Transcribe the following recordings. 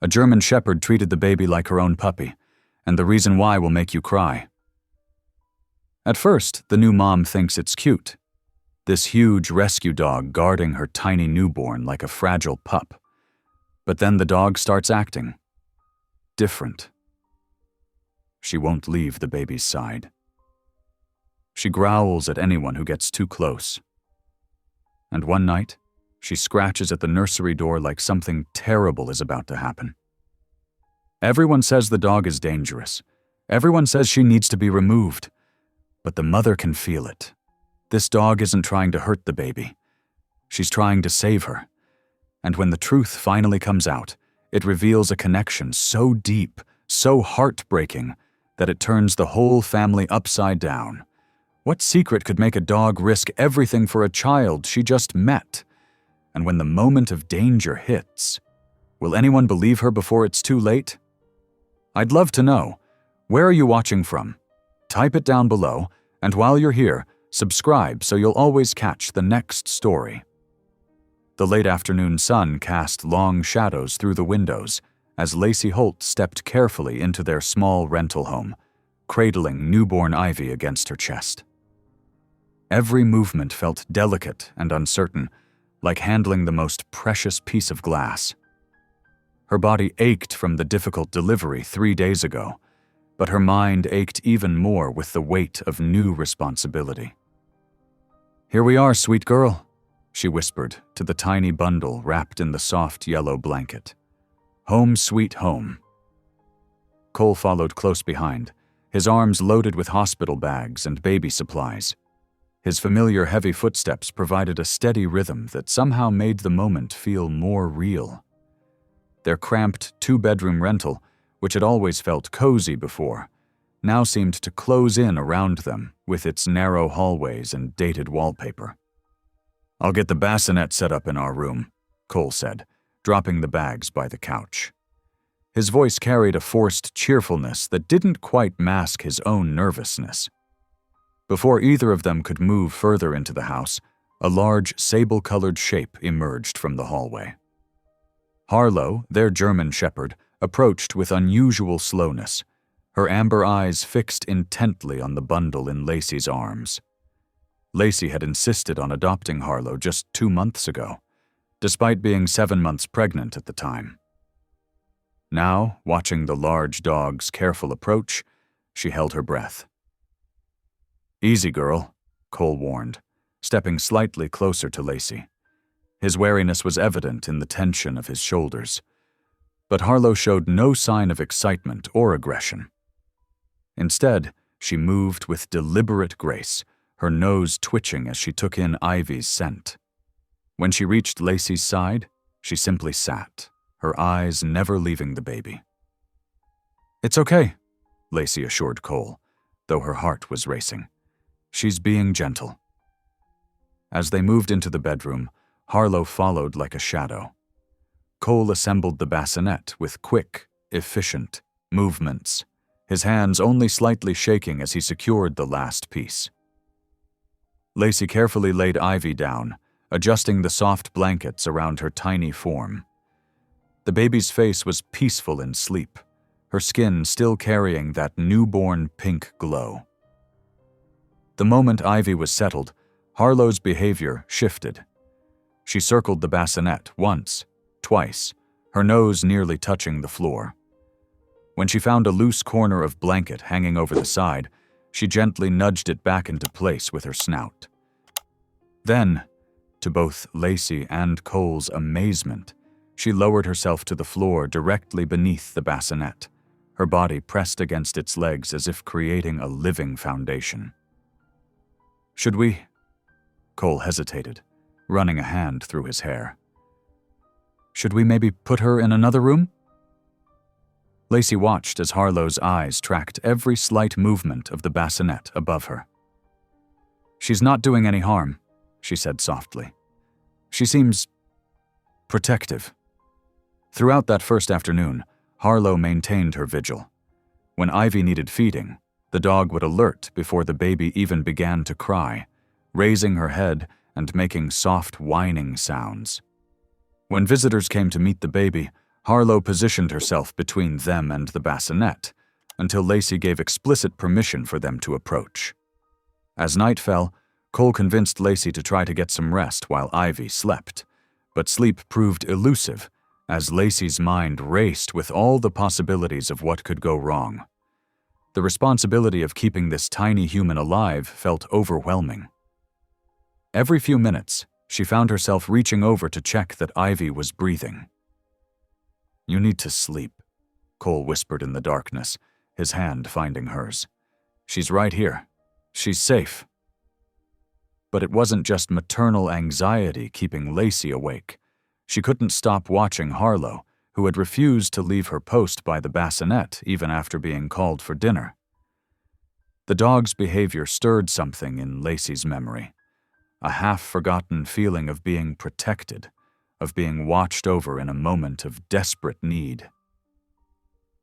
A German Shepherd treated the baby like her own puppy, and the reason why will make you cry. At first, the new mom thinks it's cute. This huge rescue dog guarding her tiny newborn like a fragile pup. But then the dog starts acting different. She won't leave the baby's side. She growls at anyone who gets too close. And one night, she scratches at the nursery door like something terrible is about to happen. Everyone says the dog is dangerous. Everyone says she needs to be removed. But the mother can feel it. This dog isn't trying to hurt the baby. She's trying to save her. And when the truth finally comes out, it reveals a connection so deep, so heartbreaking, that it turns the whole family upside down. What secret could make a dog risk everything for a child she just met? And when the moment of danger hits, will anyone believe her before it's too late? I'd love to know. Where are you watching from? Type it down below, and while you're here, subscribe so you'll always catch the next story. The late afternoon sun cast long shadows through the windows as Lacey Holt stepped carefully into their small rental home, cradling newborn Ivy against her chest. Every movement felt delicate and uncertain, like handling the most precious piece of glass. Her body ached from the difficult delivery 3 days ago, but her mind ached even more with the weight of new responsibility. "Here we are, sweet girl," she whispered to the tiny bundle wrapped in the soft yellow blanket. "Home sweet home." Cole followed close behind, his arms loaded with hospital bags and baby supplies. His familiar heavy footsteps provided a steady rhythm that somehow made the moment feel more real. Their cramped 2-bedroom rental, which had always felt cozy before, now seemed to close in around them with its narrow hallways and dated wallpaper. "I'll get the bassinet set up in our room," Cole said, dropping the bags by the couch. His voice carried a forced cheerfulness that didn't quite mask his own nervousness. Before either of them could move further into the house, a large sable-colored shape emerged from the hallway. Harlow, their German Shepherd, approached with unusual slowness, her amber eyes fixed intently on the bundle in Lacey's arms. Lacey had insisted on adopting Harlow just 2 months ago, despite being 7 months pregnant at the time. Now, watching the large dog's careful approach, she held her breath. "Easy, girl," Cole warned, stepping slightly closer to Lacey. His wariness was evident in the tension of his shoulders. But Harlow showed no sign of excitement or aggression. Instead, she moved with deliberate grace, her nose twitching as she took in Ivy's scent. When she reached Lacey's side, she simply sat, her eyes never leaving the baby. "It's okay," Lacey assured Cole, though her heart was racing. "She's being gentle." As they moved into the bedroom, Harlow followed like a shadow. Cole assembled the bassinet with quick, efficient movements, his hands only slightly shaking as he secured the last piece. Lacey carefully laid Ivy down, adjusting the soft blankets around her tiny form. The baby's face was peaceful in sleep, her skin still carrying that newborn pink glow. The moment Ivy was settled, Harlow's behavior shifted. She circled the bassinet once, twice, her nose nearly touching the floor. When she found a loose corner of blanket hanging over the side, she gently nudged it back into place with her snout. Then, to both Lacey and Cole's amazement, she lowered herself to the floor directly beneath the bassinet, her body pressed against its legs as if creating a living foundation. "Should we?" Cole hesitated, running a hand through his hair. "Should we maybe put her in another room?" Lacey watched as Harlow's eyes tracked every slight movement of the bassinet above her. "She's not doing any harm," she said softly. "She seems protective." Throughout that first afternoon, Harlow maintained her vigil. When Ivy needed feeding, the dog would alert before the baby even began to cry, raising her head and making soft whining sounds. When visitors came to meet the baby, Harlow positioned herself between them and the bassinet, until Lacey gave explicit permission for them to approach. As night fell, Cole convinced Lacey to try to get some rest while Ivy slept, but sleep proved elusive as Lacey's mind raced with all the possibilities of what could go wrong. The responsibility of keeping this tiny human alive felt overwhelming. Every few minutes, she found herself reaching over to check that Ivy was breathing. "You need to sleep," Cole whispered in the darkness, his hand finding hers. "She's right here. She's safe." But it wasn't just maternal anxiety keeping Lacey awake. She couldn't stop watching Harlow, who had refused to leave her post by the bassinet even after being called for dinner. The dog's behavior stirred something in Lacey's memory, a half-forgotten feeling of being protected, of being watched over in a moment of desperate need.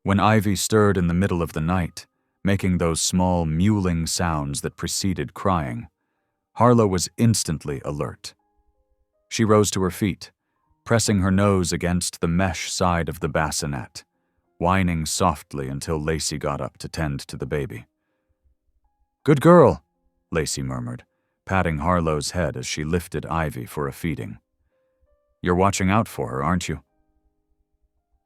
When Ivy stirred in the middle of the night, making those small mewling sounds that preceded crying, Harlow was instantly alert. She rose to her feet, pressing her nose against the mesh side of the bassinet, whining softly until Lacey got up to tend to the baby. "Good girl," Lacey murmured, patting Harlow's head as she lifted Ivy for a feeding. "You're watching out for her, aren't you?"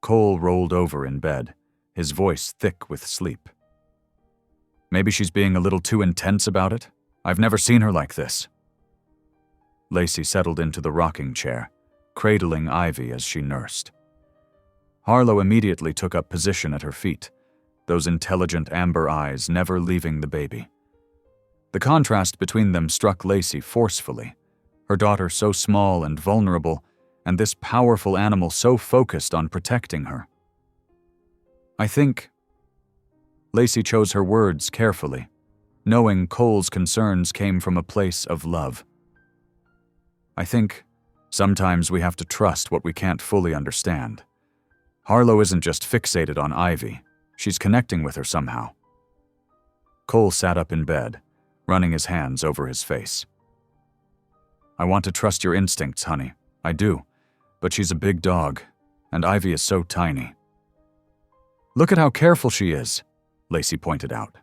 Cole rolled over in bed, his voice thick with sleep. "Maybe she's being a little too intense about it. I've never seen her like this." Lacey settled into the rocking chair, cradling Ivy as she nursed. Harlow immediately took up position at her feet, those intelligent amber eyes never leaving the baby. The contrast between them struck Lacey forcefully, her daughter so small and vulnerable, and this powerful animal so focused on protecting her. "I think—" Lacey chose her words carefully, knowing Cole's concerns came from a place of love. "I think sometimes we have to trust what we can't fully understand. Harlow isn't just fixated on Ivy, she's connecting with her somehow." Cole sat up in bed, running his hands over his face. "I want to trust your instincts, honey. I do. But she's a big dog, and Ivy is so tiny." "Look at how careful she is," Lacey pointed out.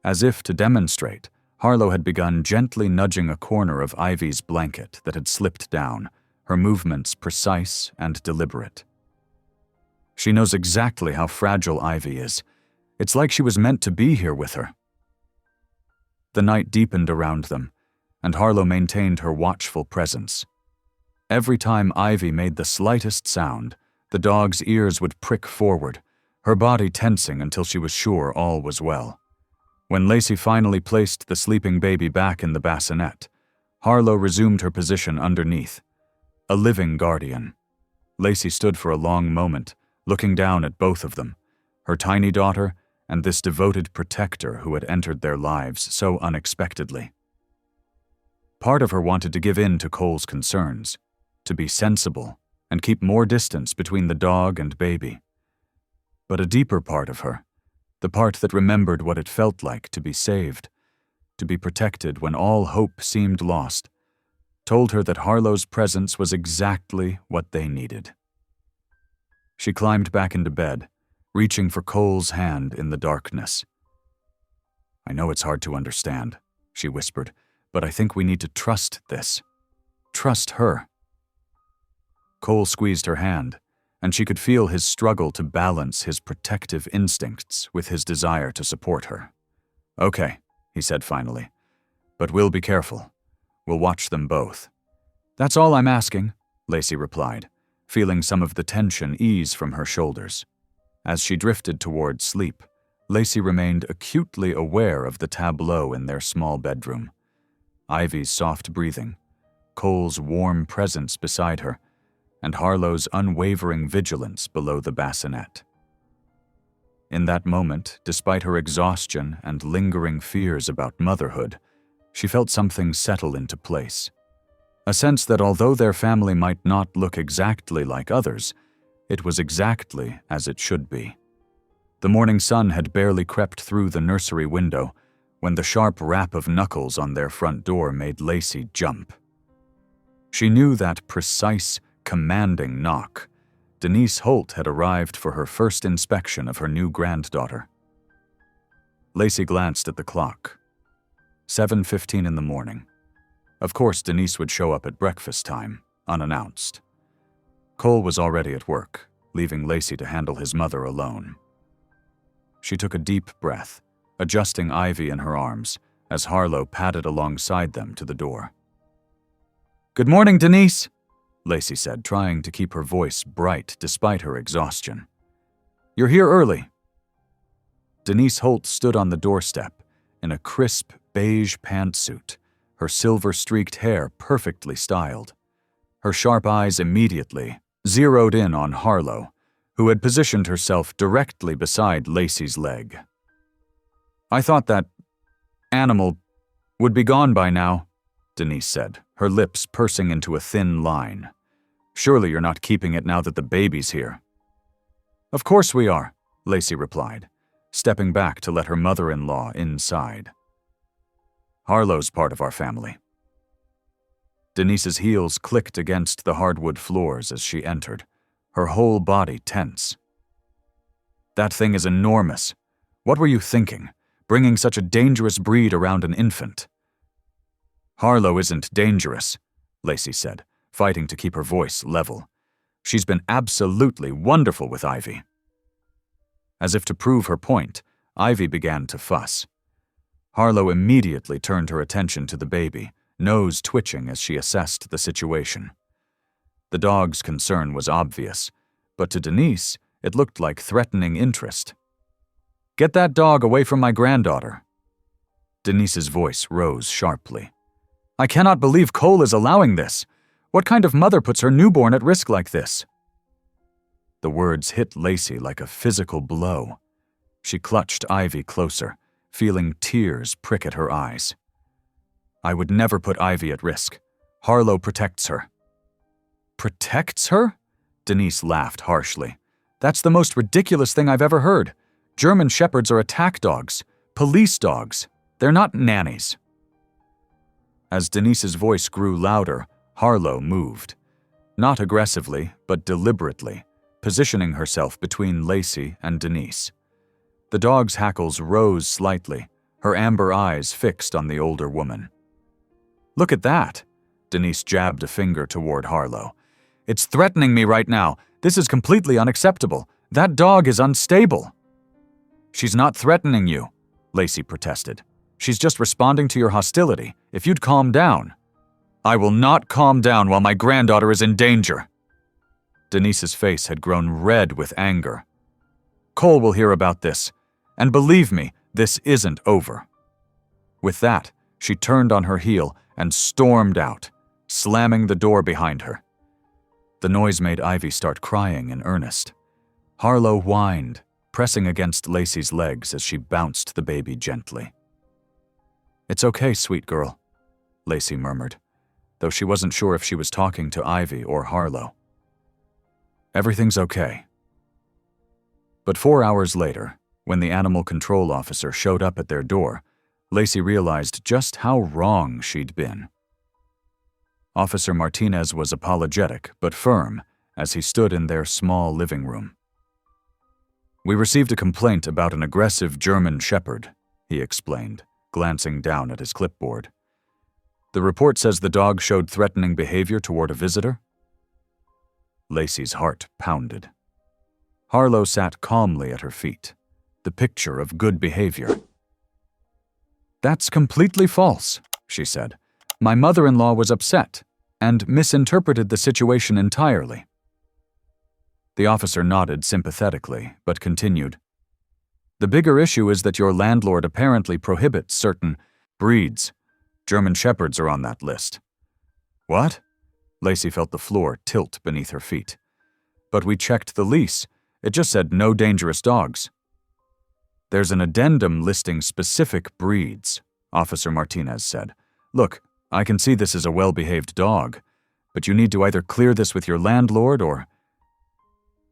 As if to demonstrate, Harlow had begun gently nudging a corner of Ivy's blanket that had slipped down, her movements precise and deliberate. "She knows exactly how fragile Ivy is. It's like she was meant to be here with her." The night deepened around them, and Harlow maintained her watchful presence. Every time Ivy made the slightest sound, the dog's ears would prick forward, her body tensing until she was sure all was well. When Lacey finally placed the sleeping baby back in the bassinet, Harlow resumed her position underneath, a living guardian. Lacey stood for a long moment, looking down at both of them, her tiny daughter and this devoted protector who had entered their lives so unexpectedly. Part of her wanted to give in to Cole's concerns, to be sensible and keep more distance between the dog and baby. But a deeper part of her, the part that remembered what it felt like to be saved, to be protected when all hope seemed lost, told her that Harlow's presence was exactly what they needed. She climbed back into bed, reaching for Cole's hand in the darkness. "I know it's hard to understand," she whispered, "but I think we need to trust this. Trust her." Cole squeezed her hand, and she could feel his struggle to balance his protective instincts with his desire to support her. "Okay," he said finally, "but we'll be careful. We'll watch them both." "That's all I'm asking," Lacey replied, feeling some of the tension ease from her shoulders. As she drifted toward sleep, Lacey remained acutely aware of the tableau in their small bedroom. Ivy's soft breathing, Cole's warm presence beside her, and Harlow's unwavering vigilance below the bassinet. In that moment, despite her exhaustion and lingering fears about motherhood, she felt something settle into place. A sense that although their family might not look exactly like others, it was exactly as it should be. The morning sun had barely crept through the nursery window when the sharp rap of knuckles on their front door made Lacey jump. She knew that precise, commanding knock, Denise Holt had arrived for her first inspection of her new granddaughter. Lacey glanced at the clock. 7:15 in the morning. Of course, Denise would show up at breakfast time, unannounced. Cole was already at work, leaving Lacey to handle his mother alone. She took a deep breath, adjusting Ivy in her arms as Harlow padded alongside them to the door. "Good morning, Denise," Lacey said, trying to keep her voice bright despite her exhaustion. "You're here early." Denise Holt stood on the doorstep in a crisp beige pantsuit, her silver-streaked hair perfectly styled. Her sharp eyes immediately zeroed in on Harlow, who had positioned herself directly beside Lacey's leg. "I thought that animal would be gone by now," Denise said, her lips pursing into a thin line. "Surely you're not keeping it now that the baby's here." "Of course we are," Lacey replied, stepping back to let her mother-in-law inside. "Harlow's part of our family." Denise's heels clicked against the hardwood floors as she entered, her whole body tense. "That thing is enormous. What were you thinking, bringing such a dangerous breed around an infant?" "Harlow isn't dangerous," Lacey said, fighting to keep her voice level. "She's been absolutely wonderful with Ivy." As if to prove her point, Ivy began to fuss. Harlow immediately turned her attention to the baby, nose twitching as she assessed the situation. The dog's concern was obvious, but to Denise, it looked like threatening interest. "Get that dog away from my granddaughter." Denise's voice rose sharply. "I cannot believe Cole is allowing this. What kind of mother puts her newborn at risk like this?" The words hit Lacey like a physical blow. She clutched Ivy closer, feeling tears prick at her eyes. "I would never put Ivy at risk. Harlow protects her." "Protects her?" Denise laughed harshly. "That's the most ridiculous thing I've ever heard. German Shepherds are attack dogs, police dogs. They're not nannies." As Denise's voice grew louder, Harlow moved. Not aggressively, but deliberately, positioning herself between Lacey and Denise. The dog's hackles rose slightly, her amber eyes fixed on the older woman. "Look at that!" Denise jabbed a finger toward Harlow. "It's threatening me right now. This is completely unacceptable. That dog is unstable." "She's not threatening you," Lacey protested. "She's just responding to your hostility. If you'd calm down." "I will not calm down while my granddaughter is in danger." Denise's face had grown red with anger. "Cole will hear about this. And believe me, this isn't over." With that, she turned on her heel and stormed out, slamming the door behind her. The noise made Ivy start crying in earnest. Harlow whined, pressing against Lacey's legs as she bounced the baby gently. "It's okay, sweet girl," Lacey murmured, though she wasn't sure if she was talking to Ivy or Harlow. "Everything's okay." But 4 hours later, when the animal control officer showed up at their door, Lacey realized just how wrong she'd been. Officer Martinez was apologetic but firm as he stood in their small living room. "We received a complaint about an aggressive German Shepherd," he explained, glancing down at his clipboard. "The report says the dog showed threatening behavior toward a visitor." Lacey's heart pounded. Harlow sat calmly at her feet, the picture of good behavior. "That's completely false," she said. "My mother-in-law was upset and misinterpreted the situation entirely." The officer nodded sympathetically, but continued. "The bigger issue is that your landlord apparently prohibits certain breeds. German Shepherds are on that list." "What?" Lacey felt the floor tilt beneath her feet. "But we checked the lease. It just said no dangerous dogs." "There's an addendum listing specific breeds," Officer Martinez said. "Look, I can see this is a well-behaved dog, but you need to either clear this with your landlord or—"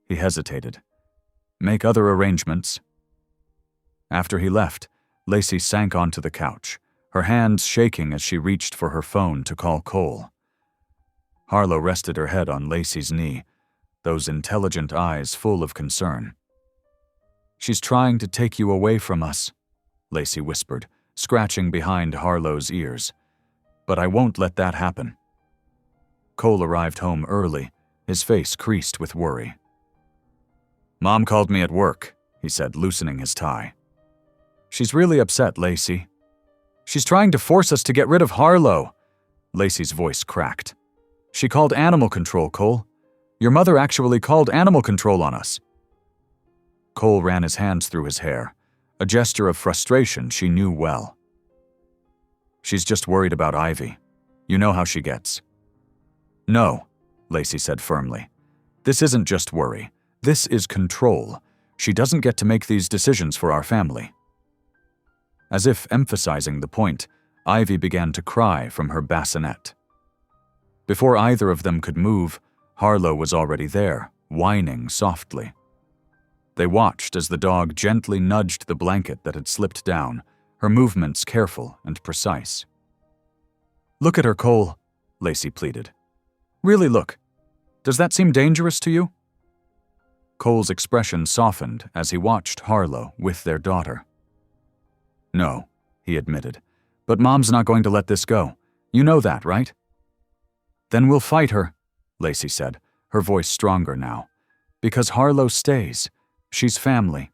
He hesitated. "Make other arrangements." After he left, Lacey sank onto the couch, her hands shaking as she reached for her phone to call Cole. Harlow rested her head on Lacey's knee, those intelligent eyes full of concern. "She's trying to take you away from us," Lacey whispered, scratching behind Harlow's ears. "But I won't let that happen." Cole arrived home early, his face creased with worry. "Mom called me at work," he said, loosening his tie. "She's really upset, Lacey." "She's trying to force us to get rid of Harlow." Lacey's voice cracked. "She called animal control, Cole. Your mother actually called animal control on us." Cole ran his hands through his hair, a gesture of frustration she knew well. "She's just worried about Ivy. You know how she gets." "No," Lacey said firmly. "This isn't just worry. This is control. She doesn't get to make these decisions for our family." As if emphasizing the point, Ivy began to cry from her bassinet. Before either of them could move, Harlow was already there, whining softly. They watched as the dog gently nudged the blanket that had slipped down, her movements careful and precise. "Look at her, Cole," Lacey pleaded. "Really look. Does that seem dangerous to you?" Cole's expression softened as he watched Harlow with their daughter. "No," he admitted, "but Mom's not going to let this go. You know that, right?" "Then we'll fight her," Lacey said, her voice stronger now. "Because Harlow stays. She's family."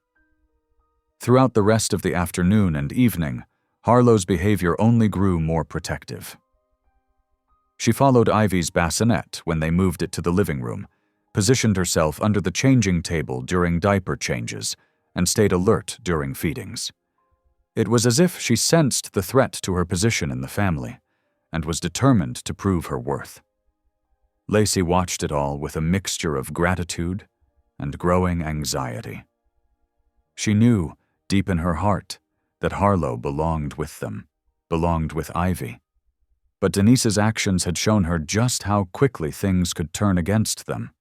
Throughout the rest of the afternoon and evening, Harlow's behavior only grew more protective. She followed Ivy's bassinet when they moved it to the living room, positioned herself under the changing table during diaper changes, and stayed alert during feedings. It was as if she sensed the threat to her position in the family, and was determined to prove her worth. Lacey watched it all with a mixture of gratitude and growing anxiety. She knew, deep in her heart, that Harlow belonged with them, belonged with Ivy. But Denise's actions had shown her just how quickly things could turn against them.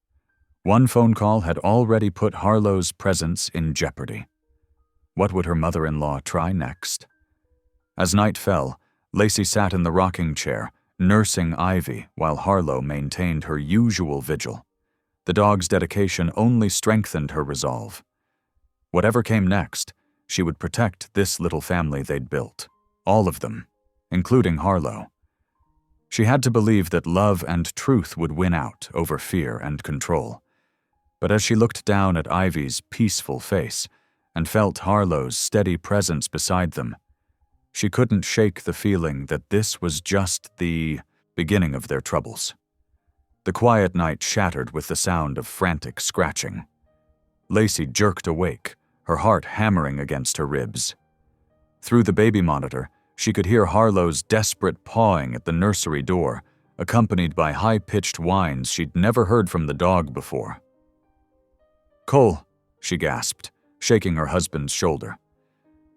One phone call had already put Harlow's presence in jeopardy. What would her mother-in-law try next? As night fell, Lacey sat in the rocking chair, nursing Ivy while Harlow maintained her usual vigil. The dog's dedication only strengthened her resolve. Whatever came next, she would protect this little family they'd built, all of them, including Harlow. She had to believe that love and truth would win out over fear and control. But as she looked down at Ivy's peaceful face and felt Harlow's steady presence beside them, she couldn't shake the feeling that this was just the beginning of their troubles. The quiet night shattered with the sound of frantic scratching. Lacey jerked awake, her heart hammering against her ribs. Through the baby monitor, she could hear Harlow's desperate pawing at the nursery door, accompanied by high-pitched whines she'd never heard from the dog before. "Cole," she gasped, shaking her husband's shoulder.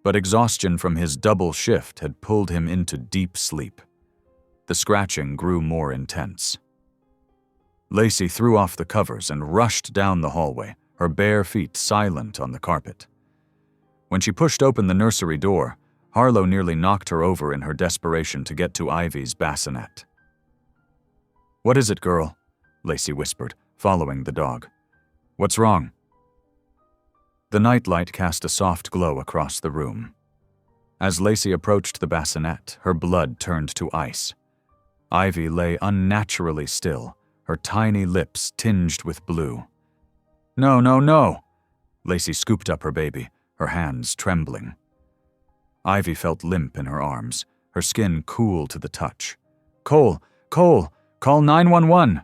But exhaustion from his double shift had pulled him into deep sleep. The scratching grew more intense. Lacey threw off the covers and rushed down the hallway, her bare feet silent on the carpet. When she pushed open the nursery door, Harlow nearly knocked her over in her desperation to get to Ivy's bassinet. "What is it, girl?" Lacey whispered, following the dog. "What's wrong?" The nightlight cast a soft glow across the room. As Lacey approached the bassinet, her blood turned to ice. Ivy lay unnaturally still, her tiny lips tinged with blue. "No, no, no!" Lacey scooped up her baby, her hands trembling. Ivy felt limp in her arms, her skin cool to the touch. "Cole! Cole! Call 911!"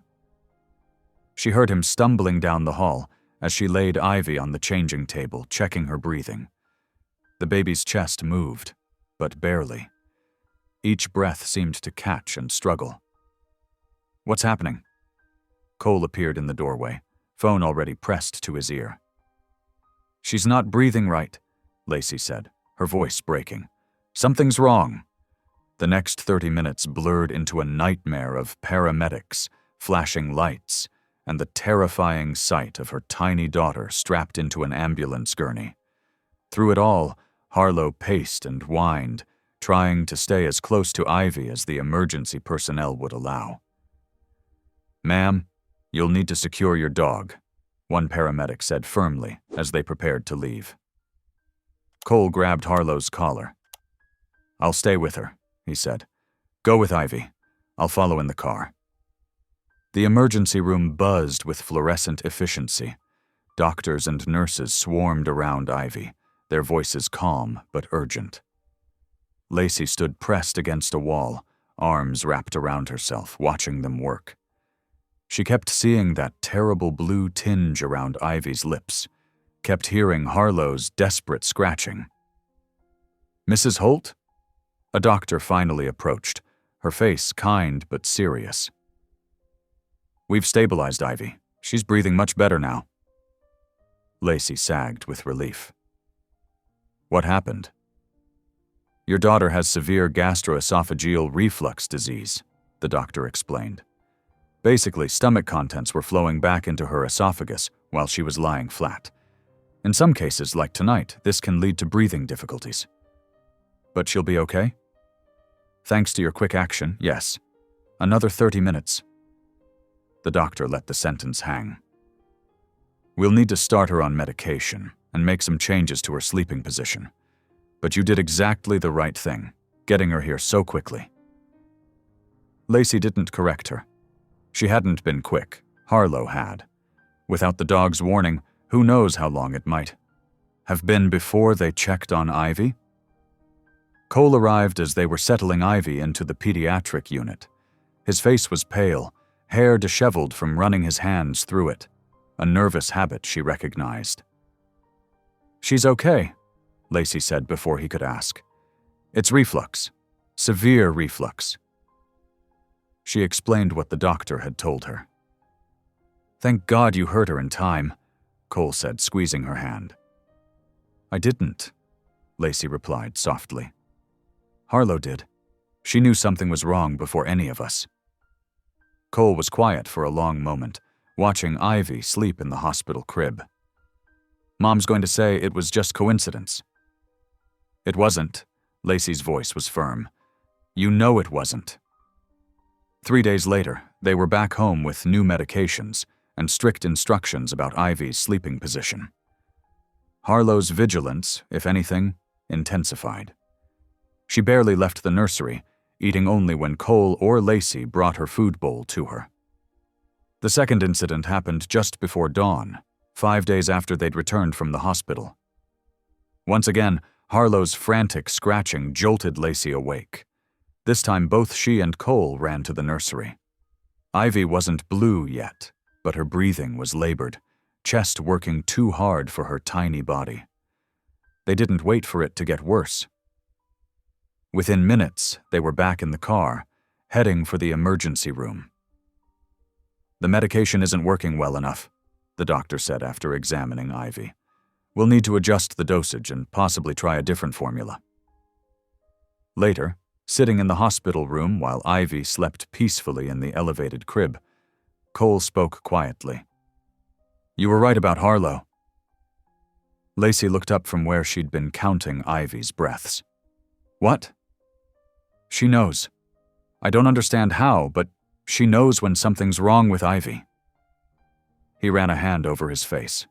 She heard him stumbling down the hall as she laid Ivy on the changing table, checking her breathing. The baby's chest moved, but barely. Each breath seemed to catch and struggle. "What's happening?" Cole appeared in the doorway, phone already pressed to his ear. "She's not breathing right," Lacey said, her voice breaking. "Something's wrong." The next 30 minutes blurred into a nightmare of paramedics, flashing lights, and the terrifying sight of her tiny daughter strapped into an ambulance gurney. Through it all, Harlow paced and whined, trying to stay as close to Ivy as the emergency personnel would allow. "Ma'am, you'll need to secure your dog," one paramedic said firmly as they prepared to leave. Cole grabbed Harlow's collar. "I'll stay with her," he said. "Go with Ivy. I'll follow in the car." The emergency room buzzed with fluorescent efficiency. Doctors and nurses swarmed around Ivy, their voices calm but urgent. Lacey stood pressed against a wall, arms wrapped around herself, watching them work. She kept seeing that terrible blue tinge around Ivy's lips, kept hearing Harlow's desperate scratching. "Mrs. Holt?" A doctor finally approached, her face kind but serious. "We've stabilized Ivy. She's breathing much better now." Lacey sagged with relief. "What happened?" "Your daughter has severe gastroesophageal reflux disease," the doctor explained. "Basically, stomach contents were flowing back into her esophagus while she was lying flat. In some cases, like tonight, this can lead to breathing difficulties." "But she'll be okay?" "Thanks to your quick action, yes. Another 30 minutes. The doctor let the sentence hang. "We'll need to start her on medication and make some changes to her sleeping position. But you did exactly the right thing, getting her here so quickly." Lacey didn't correct her. She hadn't been quick. Harlow had. Without the dog's warning, who knows how long it might have been before they checked on Ivy? Cole arrived as they were settling Ivy into the pediatric unit. His face was pale, hair disheveled from running his hands through it, a nervous habit she recognized. "She's okay," Lacey said before he could ask. "It's reflux. Severe reflux." She explained what the doctor had told her. "Thank God you heard her in time," Cole said, squeezing her hand. "I didn't," Lacey replied softly. "Harlow did. She knew something was wrong before any of us." Cole was quiet for a long moment, watching Ivy sleep in the hospital crib. "Mom's going to say it was just coincidence." "It wasn't," Lacey's voice was firm. "You know it wasn't." 3 days later, they were back home with new medications and strict instructions about Ivy's sleeping position. Harlow's vigilance, if anything, intensified. She barely left the nursery, eating only when Cole or Lacey brought her food bowl to her. The second incident happened just before dawn, 5 days after they'd returned from the hospital. Once again, Harlow's frantic scratching jolted Lacey awake. This time both she and Cole ran to the nursery. Ivy wasn't blue yet, but her breathing was labored, chest working too hard for her tiny body. They didn't wait for it to get worse. Within minutes, they were back in the car, heading for the emergency room. "The medication isn't working well enough," the doctor said after examining Ivy. "We'll need to adjust the dosage and possibly try a different formula." Later, sitting in the hospital room while Ivy slept peacefully in the elevated crib, Cole spoke quietly. "You were right about Harlow." Lacey looked up from where she'd been counting Ivy's breaths. "What?" "She knows. I don't understand how, but she knows when something's wrong with Ivy." He ran a hand over his face.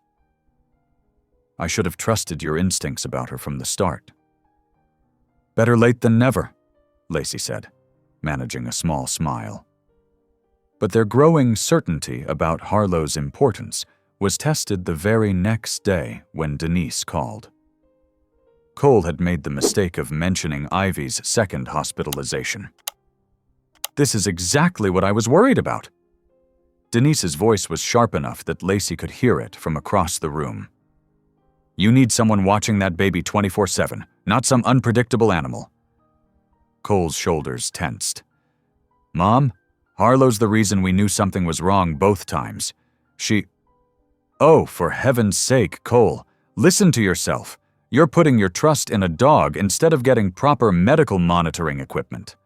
"I should have trusted your instincts about her from the start." "Better late than never," Lacey said, managing a small smile. But their growing certainty about Harlow's importance was tested the very next day when Denise called. Cole had made the mistake of mentioning Ivy's second hospitalization. "This is exactly what I was worried about." Denise's voice was sharp enough that Lacey could hear it from across the room. "You need someone watching that baby 24/7, not some unpredictable animal." Cole's shoulders tensed. "Mom, Harlow's the reason we knew something was wrong both times. She—" "Oh, for heaven's sake, Cole, listen to yourself. You're putting your trust in a dog instead of getting proper medical monitoring equipment.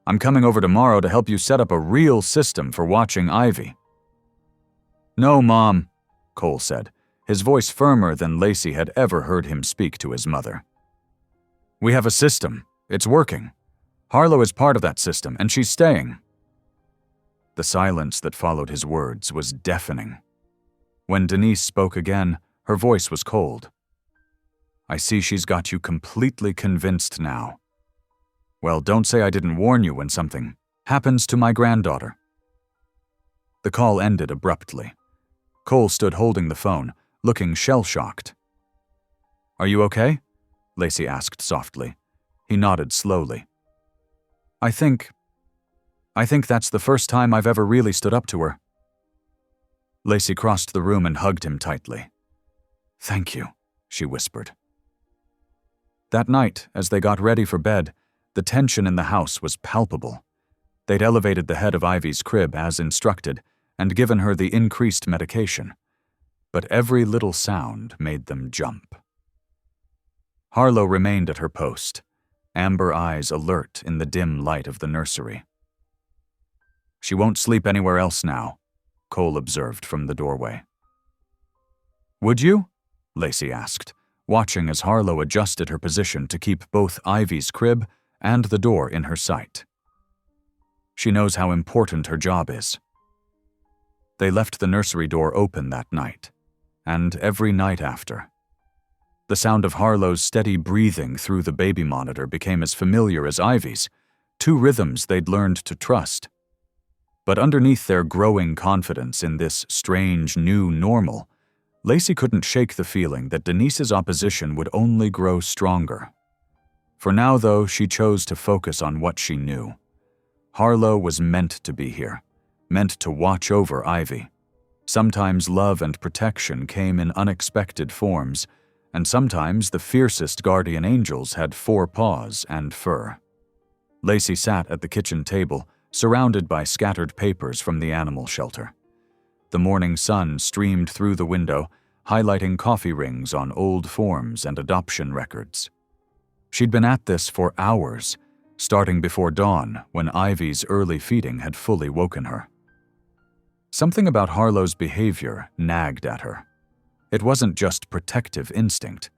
I'm coming over tomorrow to help you set up a real system for watching Ivy." "No, Mom," Cole said, his voice firmer than Lacey had ever heard him speak to his mother. "We have a system. It's working. Harlow is part of that system, and she's staying." The silence that followed his words was deafening. When Denise spoke again, her voice was cold. "I see she's got you completely convinced now. Well, don't say I didn't warn you when something happens to my granddaughter." The call ended abruptly. Cole stood holding the phone, looking shell-shocked. "Are you okay?" Lacey asked softly. He nodded slowly. I think that's the first time I've ever really stood up to her." Lacey crossed the room and hugged him tightly. "Thank you," she whispered. That night, as they got ready for bed, the tension in the house was palpable. They'd elevated the head of Ivy's crib as instructed and given her the increased medication. But every little sound made them jump. Harlow remained at her post, amber eyes alert in the dim light of the nursery. "She won't sleep anywhere else now," Cole observed from the doorway. "Would you?" Lacey asked, watching as Harlow adjusted her position to keep both Ivy's crib and the door in her sight. "She knows how important her job is." They left the nursery door open that night, and every night after. The sound of Harlow's steady breathing through the baby monitor became as familiar as Ivy's, two rhythms they'd learned to trust. But underneath their growing confidence in this strange new normal, Lacey couldn't shake the feeling that Denise's opposition would only grow stronger. For now, though, she chose to focus on what she knew. Harlow was meant to be here, meant to watch over Ivy. Sometimes love and protection came in unexpected forms, and sometimes the fiercest guardian angels had 4 paws and fur. Lacey sat at the kitchen table, surrounded by scattered papers from the animal shelter. The morning sun streamed through the window, highlighting coffee rings on old forms and adoption records. She'd been at this for hours, starting before dawn when Ivy's early feeding had fully woken her. Something about Harlow's behavior nagged at her. It wasn't just protective instinct.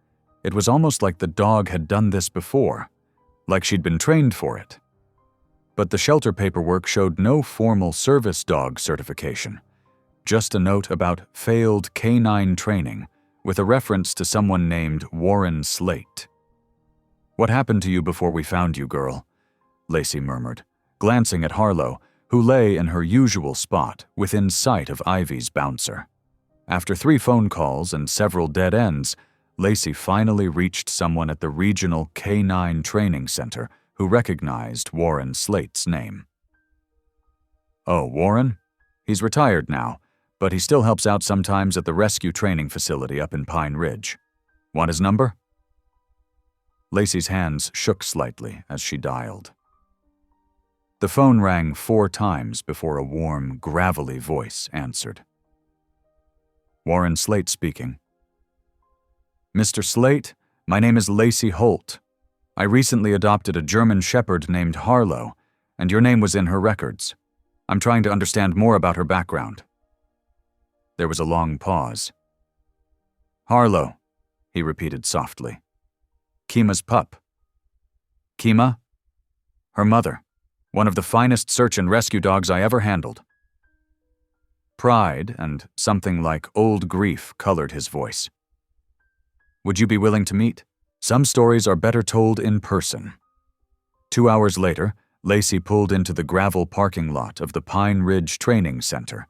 It was almost like the dog had done this before, like she'd been trained for it. But the shelter paperwork showed no formal service dog certification, just a note about failed canine training with a reference to someone named Warren Slate. "What happened to you before we found you, girl?" Lacey murmured, glancing at Harlow, who lay in her usual spot within sight of Ivy's bouncer. After 3 phone calls and several dead ends, Lacey finally reached someone at the regional Canine Training Center who recognized Warren Slate's name. "Oh, Warren? He's retired now, but he still helps out sometimes at the rescue training facility up in Pine Ridge. Want his number?" Lacey's hands shook slightly as she dialed. The phone rang 4 times before a warm, gravelly voice answered. "Warren Slate speaking." "Mr. Slate, my name is Lacey Holt. I recently adopted a German Shepherd named Harlow, and your name was in her records. I'm trying to understand more about her background." There was a long pause. "Harlow," he repeated softly. "Kima's pup." "Kima?" "Her mother. One of the finest search and rescue dogs I ever handled." Pride and something like old grief colored his voice. "Would you be willing to meet? Some stories are better told in person." 2 hours later, Lacey pulled into the gravel parking lot of the Pine Ridge Training Center,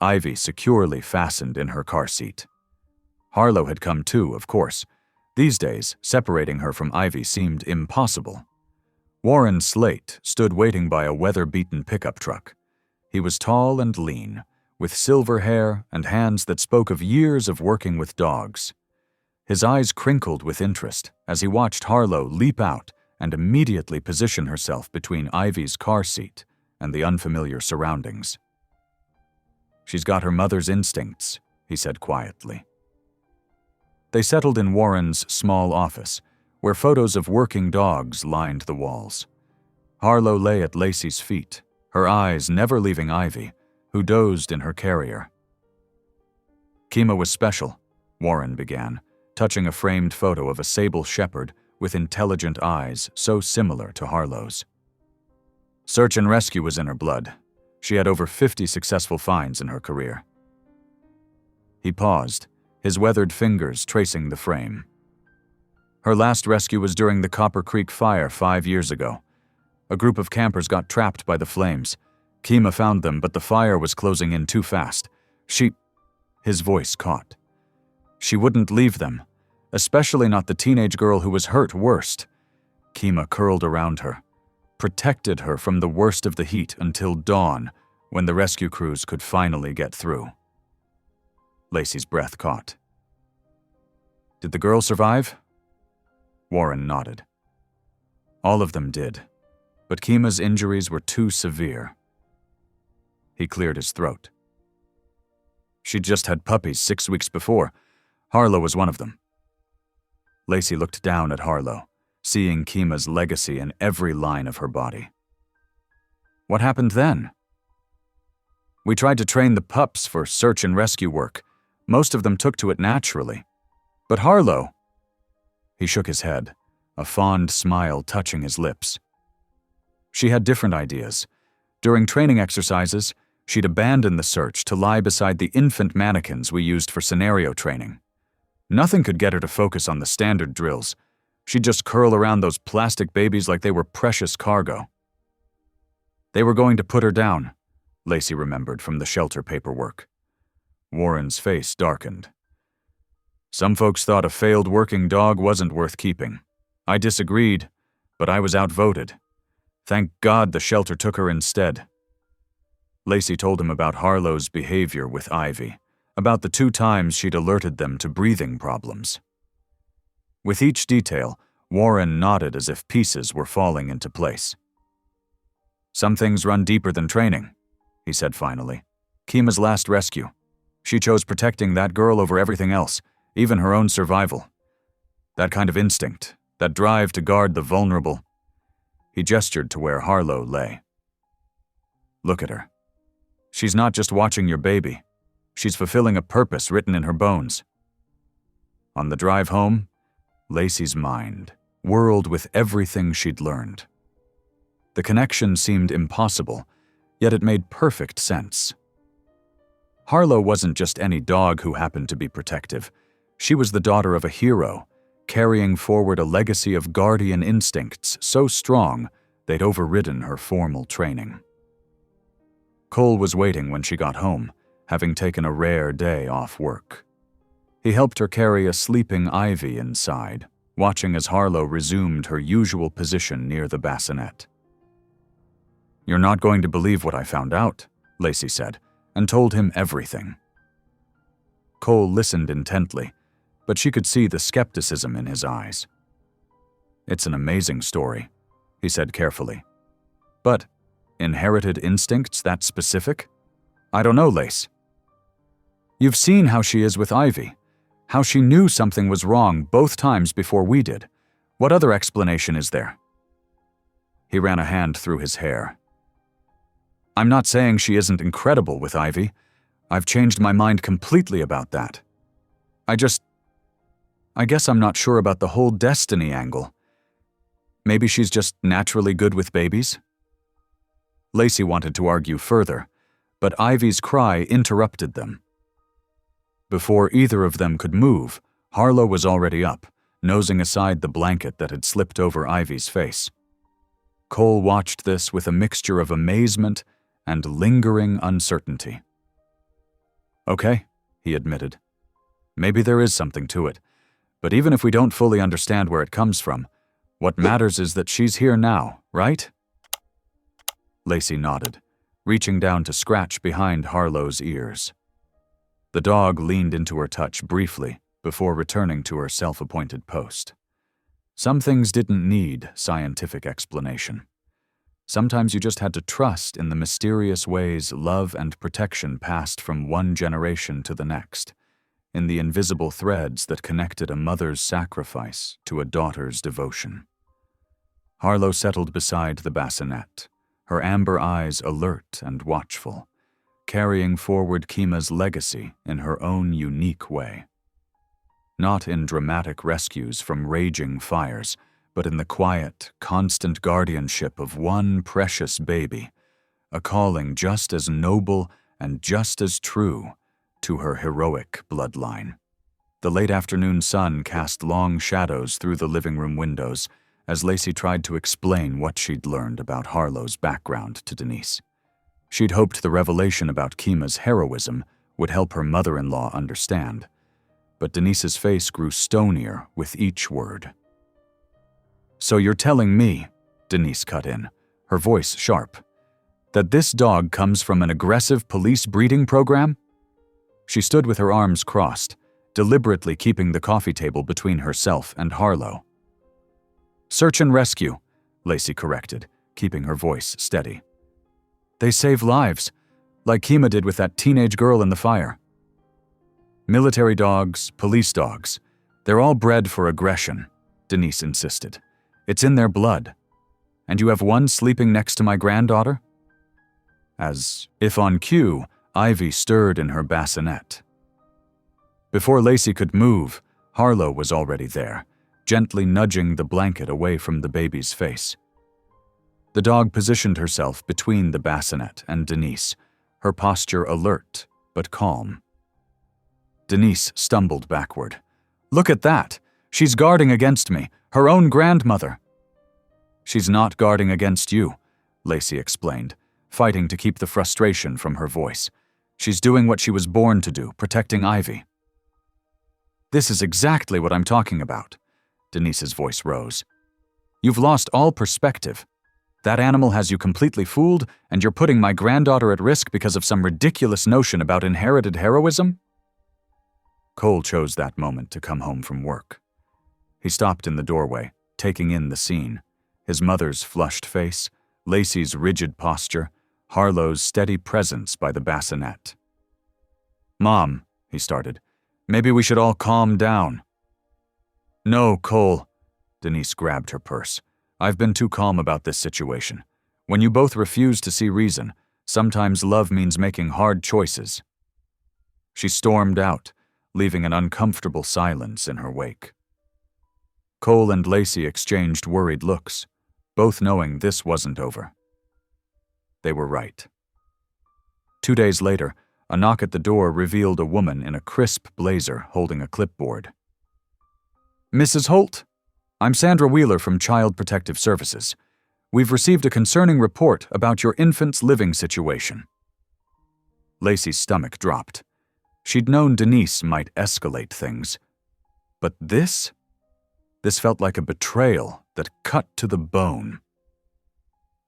Ivy securely fastened in her car seat. Harlow had come too, of course. These days, separating her from Ivy seemed impossible. Warren Slate stood waiting by a weather-beaten pickup truck. He was tall and lean, with silver hair and hands that spoke of years of working with dogs. His eyes crinkled with interest as he watched Harlow leap out and immediately position herself between Ivy's car seat and the unfamiliar surroundings. "She's got her mother's instincts," he said quietly. They settled in Warren's small office, where photos of working dogs lined the walls. Harlow lay at Lacey's feet, her eyes never leaving Ivy, who dozed in her carrier. "Kima was special," Warren began, touching a framed photo of a sable shepherd with intelligent eyes so similar to Harlow's. "Search and rescue was in her blood. She had over 50 successful finds in her career." He paused, his weathered fingers tracing the frame. Her last rescue was during the Copper Creek fire 5 years ago. A group of campers got trapped by the flames. Kima found them, but the fire was closing in too fast. His voice caught. She wouldn't leave them, especially not the teenage girl who was hurt worst. Kima curled around her, protected her from the worst of the heat until dawn, when the rescue crews could finally get through. Lacey's breath caught. Did the girl survive? Warren nodded. All of them did, but Kima's injuries were too severe. He cleared his throat. She'd just had puppies 6 weeks before. Harlow was one of them. Lacey looked down at Harlow, seeing Kima's legacy in every line of her body. What happened then? We tried to train the pups for search and rescue work. Most of them took to it naturally. But Harlow... He shook his head, a fond smile touching his lips. She had different ideas. During training exercises, she'd abandon the search to lie beside the infant mannequins we used for scenario training. Nothing could get her to focus on the standard drills. She'd just curl around those plastic babies like they were precious cargo. They were going to put her down, Lacey remembered from the shelter paperwork. Warren's face darkened. Some folks thought a failed working dog wasn't worth keeping. I disagreed, but I was outvoted. Thank God the shelter took her instead. Lacey told him about Harlow's behavior with Ivy, about the 2 times she'd alerted them to breathing problems. With each detail, Warren nodded as if pieces were falling into place. Some things run deeper than training, he said finally. Kima's last rescue. She chose protecting that girl over everything else, even her own survival. That kind of instinct, that drive to guard the vulnerable. He gestured to where Harlow lay. Look at her. She's not just watching your baby. She's fulfilling a purpose written in her bones. On the drive home, Lacey's mind whirled with everything she'd learned. The connection seemed impossible, yet it made perfect sense. Harlow wasn't just any dog who happened to be protective. She was the daughter of a hero, carrying forward a legacy of guardian instincts so strong they'd overridden her formal training. Cole was waiting when she got home, having taken a rare day off work. He helped her carry a sleeping Ivy inside, watching as Harlow resumed her usual position near the bassinet. You're not going to believe what I found out, Lacey said, and told him everything. Cole listened intently, but she could see the skepticism in his eyes. It's an amazing story, he said carefully. But inherited instincts that specific? I don't know, Lace. You've seen how she is with Ivy, how she knew something was wrong both times before we did. What other explanation is there? He ran a hand through his hair. I'm not saying she isn't incredible with Ivy. I've changed my mind completely about that. I guess I'm not sure about the whole destiny angle. Maybe she's just naturally good with babies? Lacey wanted to argue further, but Ivy's cry interrupted them. Before either of them could move, Harlow was already up, nosing aside the blanket that had slipped over Ivy's face. Cole watched this with a mixture of amazement and lingering uncertainty. Okay, he admitted. Maybe there is something to it, but even if we don't fully understand where it comes from, what matters is that she's here now, right? Lacey nodded, reaching down to scratch behind Harlow's ears. The dog leaned into her touch briefly before returning to her self-appointed post. Some things didn't need scientific explanation. Sometimes you just had to trust in the mysterious ways love and protection passed from one generation to the next, in the invisible threads that connected a mother's sacrifice to a daughter's devotion. Harlow settled beside the bassinet, her amber eyes alert and watchful, carrying forward Kima's legacy in her own unique way. Not in dramatic rescues from raging fires, but in the quiet, constant guardianship of one precious baby, a calling just as noble and just as true to her heroic bloodline. The late afternoon sun cast long shadows through the living room windows as Lacey tried to explain what she'd learned about Harlow's background to Denise. She'd hoped the revelation about Kima's heroism would help her mother-in-law understand, but Denise's face grew stonier with each word. "So you're telling me," Denise cut in, her voice sharp, "that this dog comes from an aggressive police breeding program?" She stood with her arms crossed, deliberately keeping the coffee table between herself and Harlow. "Search and rescue," Lacey corrected, keeping her voice steady. "They save lives, like Kima did with that teenage girl in the fire." "Military dogs, police dogs, they're all bred for aggression," Denise insisted. "It's in their blood. And you have one sleeping next to my granddaughter?" As if on cue, Ivy stirred in her bassinet. Before Lacey could move, Harlow was already there, gently nudging the blanket away from the baby's face. The dog positioned herself between the bassinet and Denise, her posture alert but calm. Denise stumbled backward. "Look at that! She's guarding against me, her own grandmother." "She's not guarding against you," Lacey explained, fighting to keep the frustration from her voice. "She's doing what she was born to do, protecting Ivy." "This is exactly what I'm talking about," Denise's voice rose. "You've lost all perspective. That animal has you completely fooled, and you're putting my granddaughter at risk because of some ridiculous notion about inherited heroism?" Cole chose that moment to come home from work. He stopped in the doorway, taking in the scene. His mother's flushed face, Lacey's rigid posture, Harlow's steady presence by the bassinet. "Mom," he started, "maybe we should all calm down." "No, Cole." Denise grabbed her purse. "I've been too calm about this situation. When you both refuse to see reason, sometimes love means making hard choices." She stormed out, leaving an uncomfortable silence in her wake. Cole and Lacey exchanged worried looks, both knowing this wasn't over. They were right. 2 days later, a knock at the door revealed a woman in a crisp blazer holding a clipboard. "Mrs. Holt, I'm Sandra Wheeler from Child Protective Services. We've received a concerning report about your infant's living situation." Lacey's stomach dropped. She'd known Denise might escalate things. But this? This felt like a betrayal that cut to the bone.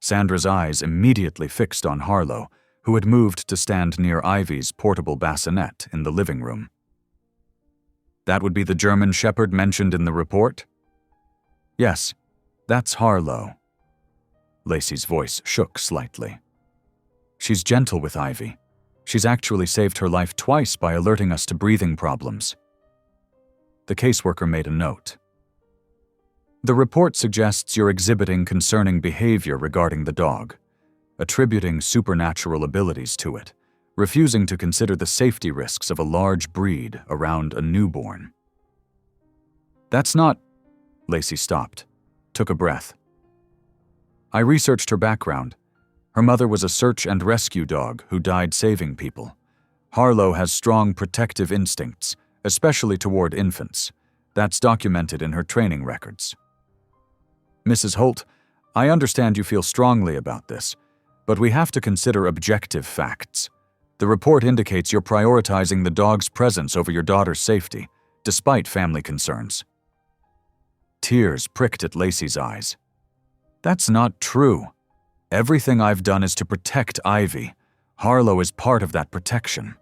Sandra's eyes immediately fixed on Harlow, who had moved to stand near Ivy's portable bassinet in the living room. "That would be the German Shepherd mentioned in the report?" "Yes, that's Harlow." Lacey's voice shook slightly. "She's gentle with Ivy. She's actually saved her life twice by alerting us to breathing problems." The caseworker made a note. "The report suggests you're exhibiting concerning behavior regarding the dog, attributing supernatural abilities to it, refusing to consider the safety risks of a large breed around a newborn." "That's not—" Lacey stopped, took a breath. "I researched her background. Her mother was a search and rescue dog who died saving people. Harlow has strong protective instincts, especially toward infants. That's documented in her training records." "Mrs. Holt, I understand you feel strongly about this, but we have to consider objective facts. The report indicates you're prioritizing the dog's presence over your daughter's safety, despite family concerns." Tears pricked at Lacey's eyes. "That's not true. Everything I've done is to protect Ivy. Harlow is part of that protection."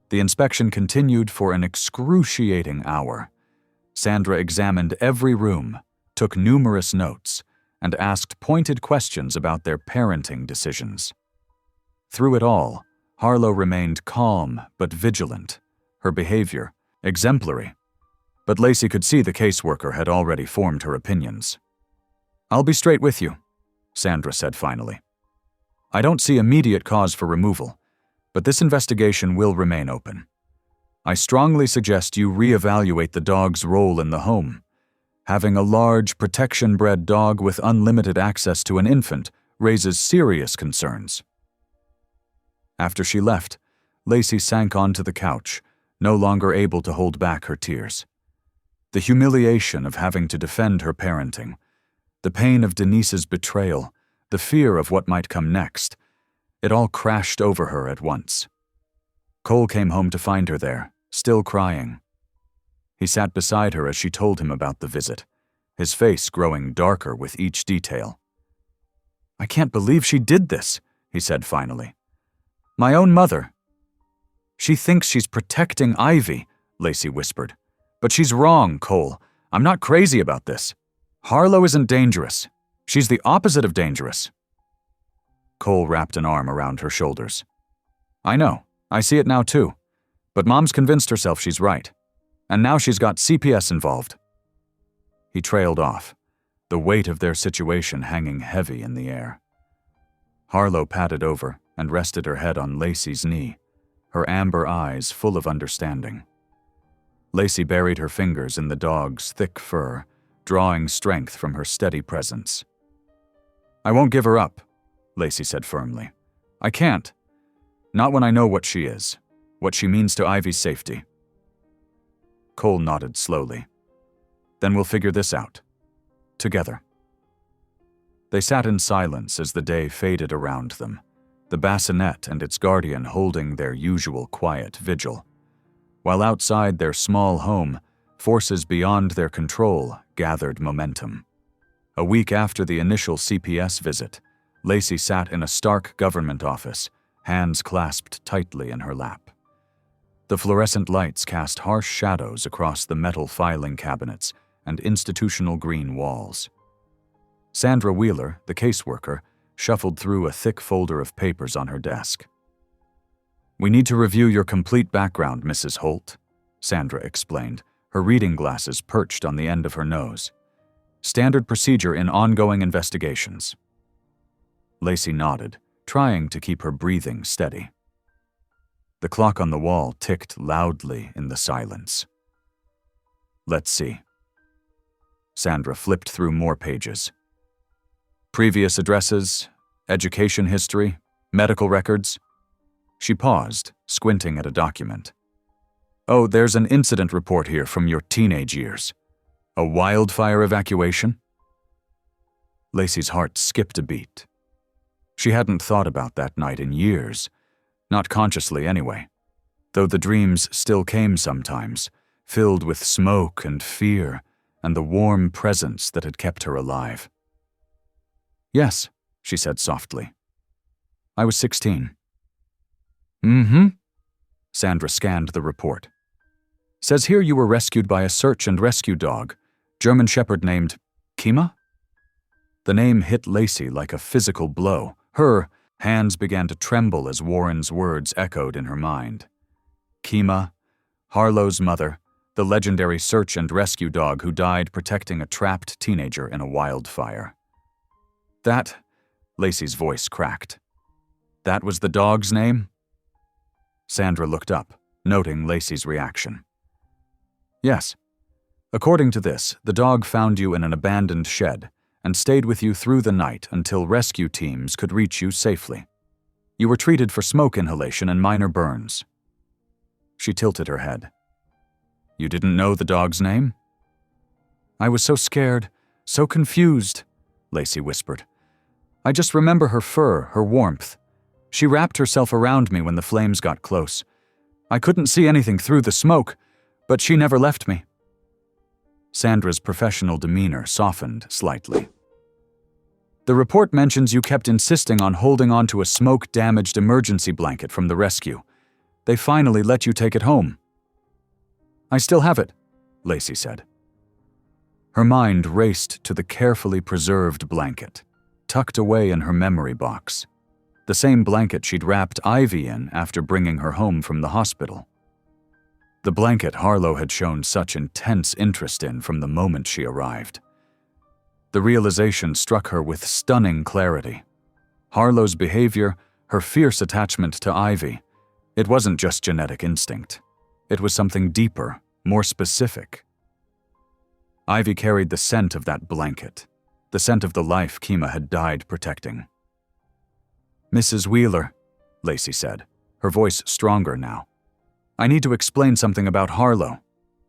The inspection continued for an excruciating hour. Sandra examined every room, took numerous notes, and asked pointed questions about their parenting decisions. Through it all, Harlow remained calm but vigilant, her behavior exemplary. But Lacey could see the caseworker had already formed her opinions. "I'll be straight with you," Sandra said finally. "I don't see immediate cause for removal, but this investigation will remain open. I strongly suggest you reevaluate the dog's role in the home. Having a large, protection-bred dog with unlimited access to an infant raises serious concerns." After she left, Lacey sank onto the couch, no longer able to hold back her tears. The humiliation of having to defend her parenting, the pain of Denise's betrayal, the fear of what might come next, it all crashed over her at once. Cole came home to find her there, still crying. He sat beside her as she told him about the visit, his face growing darker with each detail. "I can't believe she did this," he said finally. "My own mother." "She thinks she's protecting Ivy," Lacey whispered. "But she's wrong, Cole. I'm not crazy about this. Harlow isn't dangerous. She's the opposite of dangerous." Cole wrapped an arm around her shoulders. "I know. I see it now too. But Mom's convinced herself she's right. And now she's got CPS involved." He trailed off, the weight of their situation hanging heavy in the air. Harlow patted over and rested her head on Lacey's knee, her amber eyes full of understanding. Lacey buried her fingers in the dog's thick fur, drawing strength from her steady presence. "I won't give her up," Lacey said firmly. "I can't. Not when I know what she is, what she means to Ivy's safety." Cole nodded slowly. "Then we'll figure this out. Together." They sat in silence as the day faded around them, the bassinet and its guardian holding their usual quiet vigil, while outside their small home, forces beyond their control gathered momentum. A week after the initial CPS visit, Lacey sat in a Stark government office, hands clasped tightly in her lap. The fluorescent lights cast harsh shadows across the metal filing cabinets and institutional green walls. Sandra Wheeler, the caseworker, shuffled through a thick folder of papers on her desk. "We need to review your complete background, Mrs. Holt," Sandra explained, her reading glasses perched on the end of her nose. "Standard procedure in ongoing investigations." Lacey nodded, trying to keep her breathing steady. The clock on the wall ticked loudly in the silence. "Let's see." Sandra flipped through more pages. "Previous addresses, education history, medical records." She paused, squinting at a document. "Oh, there's an incident report here from your teenage years. A wildfire evacuation?" Lacey's heart skipped a beat. She hadn't thought about that night in years, not consciously anyway, though the dreams still came sometimes, filled with smoke and fear and the warm presence that had kept her alive. "Yes," she said softly. "I was 16. "Mm-hmm." Sandra scanned the report. "Says here you were rescued by a search and rescue dog, German Shepherd named Kima?" The name hit Lacey like a physical blow. Her hands began to tremble as Warren's words echoed in her mind. Kima, Harlow's mother, the legendary search and rescue dog who died protecting a trapped teenager in a wildfire. "That," Lacey's voice cracked. "That was the dog's name?" Sandra looked up, noting Lacey's reaction. "Yes. According to this, the dog found you in an abandoned shed and stayed with you through the night until rescue teams could reach you safely. You were treated for smoke inhalation and minor burns." She tilted her head. "You didn't know the dog's name?" "I was so scared, so confused," Lacey whispered. "I just remember her fur, her warmth. She wrapped herself around me when the flames got close. I couldn't see anything through the smoke, but she never left me." Sandra's professional demeanor softened slightly. "The report mentions you kept insisting on holding on to a smoke-damaged emergency blanket from the rescue. They finally let you take it home." "I still have it," Lacey said. Her mind raced to the carefully preserved blanket, tucked away in her memory box. The same blanket she'd wrapped Ivy in after bringing her home from the hospital. The blanket Harlow had shown such intense interest in from the moment she arrived. The realization struck her with stunning clarity. Harlow's behavior, her fierce attachment to Ivy, it wasn't just genetic instinct. It was something deeper, more specific. Ivy carried the scent of that blanket, the scent of the life Kima had died protecting. "Mrs. Wheeler," Lacey said, her voice stronger now. "I need to explain something about Harlow.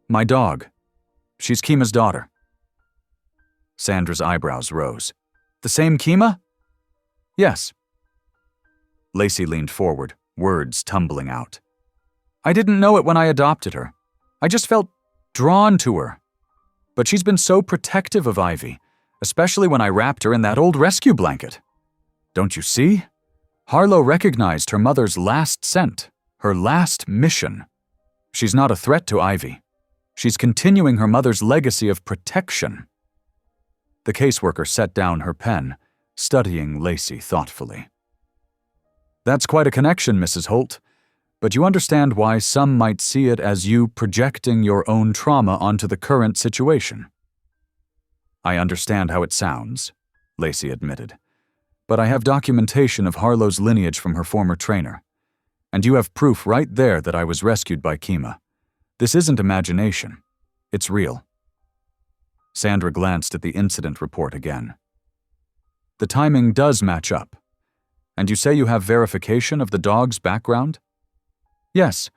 My dog. She's Kima's daughter." Sandra's eyebrows rose. "The same Kima?" "Yes." Lacey leaned forward, words tumbling out. "I didn't know it when I adopted her. I just felt drawn to her. But she's been so protective of Ivy, especially when I wrapped her in that old rescue blanket. Don't you see? Harlow recognized her mother's last scent, her last mission. She's not a threat to Ivy. She's continuing her mother's legacy of protection." The caseworker set down her pen, studying Lacey thoughtfully. "That's quite a connection, Mrs. Holt, but you understand why some might see it as you projecting your own trauma onto the current situation." "I understand how it sounds," Lacey admitted, "but I have documentation of Harlow's lineage from her former trainer. And you have proof right there that I was rescued by Kima. This isn't imagination. It's real." Sandra glanced at the incident report again. "The timing does match up. And you say you have verification of the dog's background?" "Yes.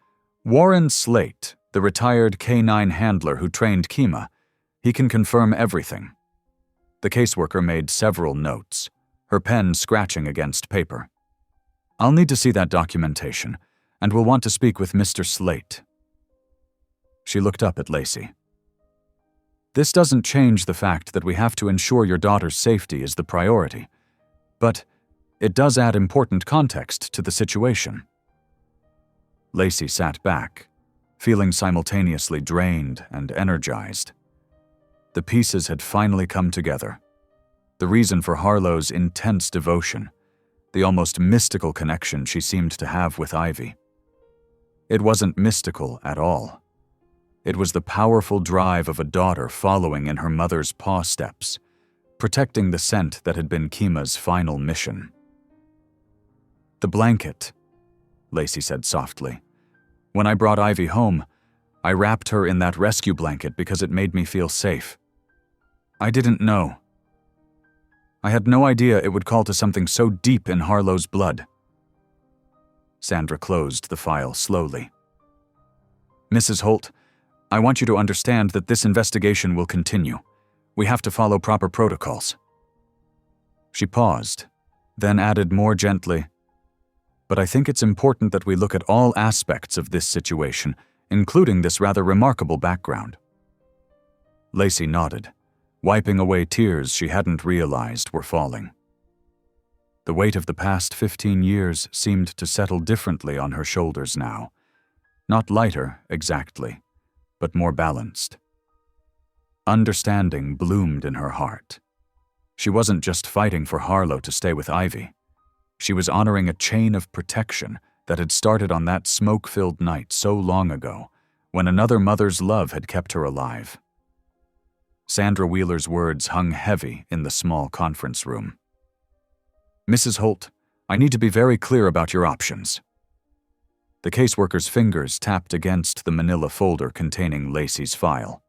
Warren Slate, the retired K-9 handler who trained Kima, he can confirm everything." The caseworker made several notes, her pen scratching against paper. "I'll need to see that documentation, and will want to speak with Mr. Slate." She looked up at Lacey. "This doesn't change the fact that we have to ensure your daughter's safety is the priority, but it does add important context to the situation." Lacey sat back, feeling simultaneously drained and energized. The pieces had finally come together. The reason for Harlow's intense devotion, the almost mystical connection she seemed to have with Ivy. It wasn't mystical at all. It was the powerful drive of a daughter following in her mother's paw steps, protecting the scent that had been Kima's final mission. "The blanket," Lacey said softly. "When I brought Ivy home, I wrapped her in that rescue blanket because it made me feel safe. I didn't know. I had no idea it would call to something so deep in Harlow's blood." Sandra closed the file slowly. "Mrs. Holt, I want you to understand that this investigation will continue. We have to follow proper protocols." She paused, then added more gently, "But I think it's important that we look at all aspects of this situation, including this rather remarkable background." Lacey nodded, wiping away tears she hadn't realized were falling. The weight of the past 15 years seemed to settle differently on her shoulders now. Not lighter, exactly, but more balanced. Understanding bloomed in her heart. She wasn't just fighting for Harlow to stay with Ivy. She was honoring a chain of protection that had started on that smoke-filled night so long ago, when another mother's love had kept her alive. Sandra Wheeler's words hung heavy in the small conference room. "Mrs. Holt, I need to be very clear about your options." The caseworker's fingers tapped against the manila folder containing Lacey's file.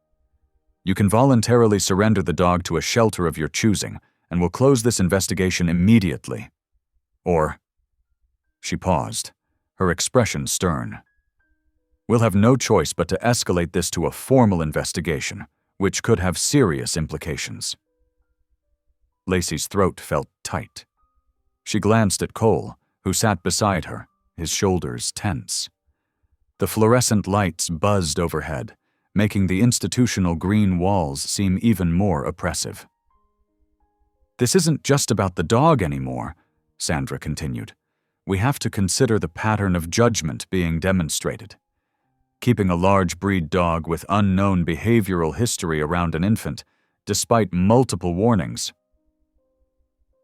"You can voluntarily surrender the dog to a shelter of your choosing, and we'll close this investigation immediately. Or..." She paused, her expression stern. "We'll have no choice but to escalate this to a formal investigation, which could have serious implications." Lacey's throat felt tight. She glanced at Cole, who sat beside her, his shoulders tense. The fluorescent lights buzzed overhead, making the institutional green walls seem even more oppressive. "This isn't just about the dog anymore," Sandra continued. "We have to consider the pattern of judgment being demonstrated. Keeping a large breed dog with unknown behavioral history around an infant, despite multiple warnings."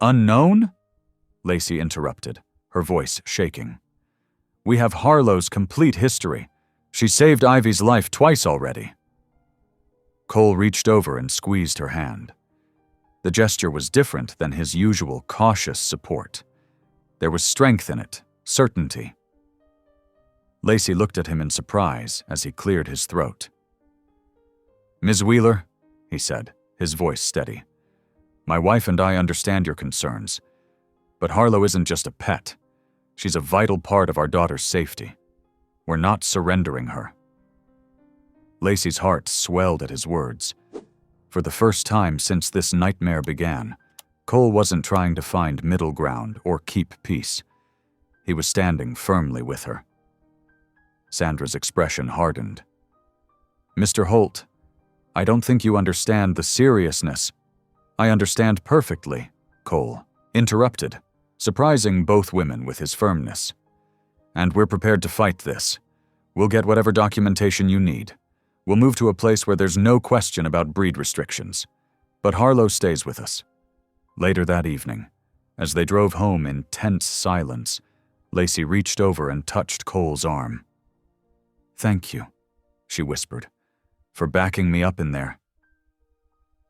"Unknown?" Lacey interrupted, her voice shaking. "We have Harlow's complete history. She saved Ivy's life twice already." Cole reached over and squeezed her hand. The gesture was different than his usual cautious support. There was strength in it, certainty. Lacey looked at him in surprise as he cleared his throat. "Ms. Wheeler," he said, his voice steady, "my wife and I understand your concerns. But Harlow isn't just a pet. She's a vital part of our daughter's safety. We're not surrendering her." Lacey's heart swelled at his words. For the first time since this nightmare began, Cole wasn't trying to find middle ground or keep peace. He was standing firmly with her. Sandra's expression hardened. "Mr. Holt, I don't think you understand the seriousness." "I understand perfectly," Cole interrupted, surprising both women with his firmness. "And we're prepared to fight this. We'll get whatever documentation you need. We'll move to a place where there's no question about breed restrictions. But Harlow stays with us." Later that evening, as they drove home in tense silence, Lacey reached over and touched Cole's arm. "Thank you," she whispered, "for backing me up in there."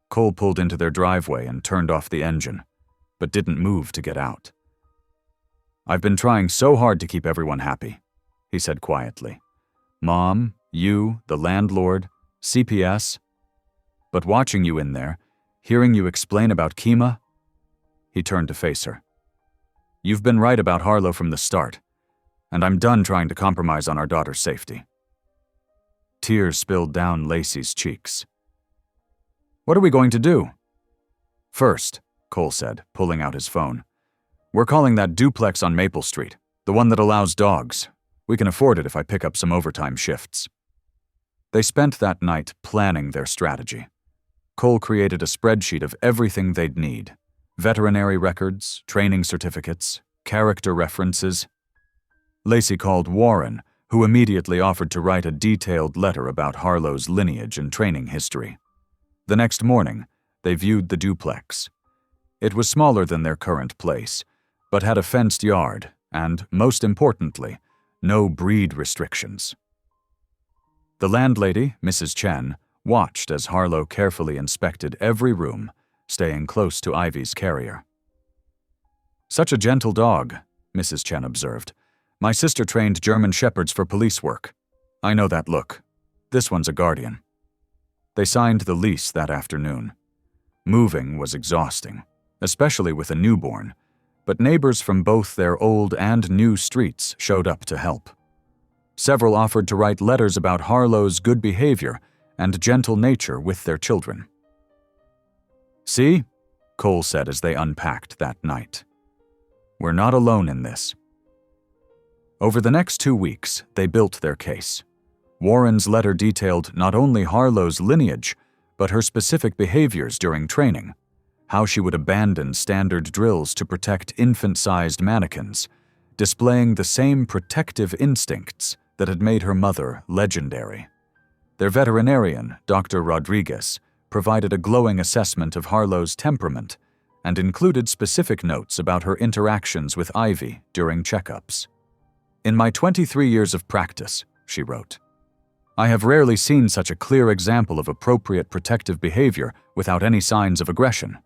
Cole pulled into their driveway and turned off the engine, but didn't move to get out. "I've been trying so hard to keep everyone happy," he said quietly. "Mom, you, the landlord, CPS. But watching you in there, hearing you explain about Kima," he turned to face her. "You've been right about Harlow from the start, and I'm done trying to compromise on our daughter's safety." Tears spilled down Lacey's cheeks. "What are we going to do?" "First," Cole said, pulling out his phone, "we're calling that duplex on Maple Street, the one that allows dogs. We can afford it if I pick up some overtime shifts." They spent that night planning their strategy. Cole created a spreadsheet of everything they'd need: veterinary records, training certificates, character references. Lacey called Warren, who immediately offered to write a detailed letter about Harlow's lineage and training history. The next morning, they viewed the duplex. It was smaller than their current place, but had a fenced yard and, most importantly, no breed restrictions. The landlady, Mrs. Chen, watched as Harlow carefully inspected every room, staying close to Ivy's carrier. "Such a gentle dog," Mrs. Chen observed. "My sister trained German Shepherds for police work. I know that look. This one's a guardian." They signed the lease that afternoon. Moving was exhausting, especially with a newborn, but neighbors from both their old and new streets showed up to help. Several offered to write letters about Harlow's good behavior and gentle nature with their children. "See?" Cole said as they unpacked that night. "We're not alone in this." Over the next 2 weeks, they built their case. Warren's letter detailed not only Harlow's lineage, but her specific behaviors during training, how she would abandon standard drills to protect infant-sized mannequins, displaying the same protective instincts that had made her mother legendary. Their veterinarian, Dr. Rodriguez, provided a glowing assessment of Harlow's temperament and included specific notes about her interactions with Ivy during checkups. "In my 23 years of practice," she wrote, "I have rarely seen such a clear example of appropriate protective behavior without any signs of aggression."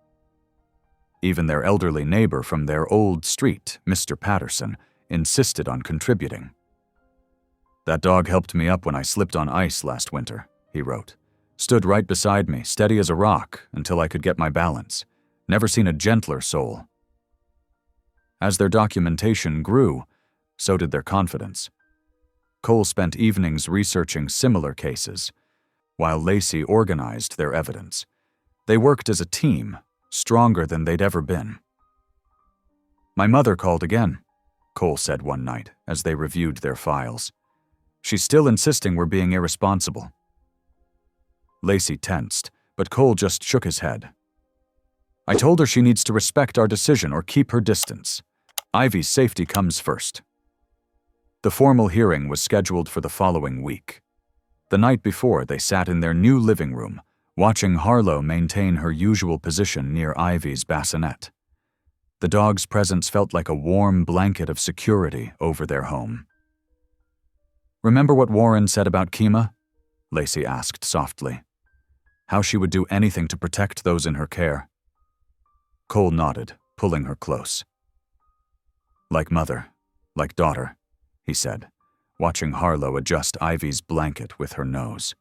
Even their elderly neighbor from their old street, Mr. Patterson, insisted on contributing. "That dog helped me up when I slipped on ice last winter," he wrote. "Stood right beside me, steady as a rock, until I could get my balance. Never seen a gentler soul." As their documentation grew, so did their confidence. Cole spent evenings researching similar cases, while Lacey organized their evidence. They worked as a team, stronger than they'd ever been. "My mother called again," Cole said one night as they reviewed their files. "She's still insisting we're being irresponsible." Lacey tensed, but Cole just shook his head. "I told her she needs to respect our decision or keep her distance. Ivy's safety comes first." The formal hearing was scheduled for the following week. The night before, they sat in their new living room, watching Harlow maintain her usual position near Ivy's bassinet. The dog's presence felt like a warm blanket of security over their home. "Remember what Warren said about Kima?" Lacey asked softly. "How she would do anything to protect those in her care." Cole nodded, pulling her close. "Like mother, like daughter," he said, watching Harlow adjust Ivy's blanket with her nose.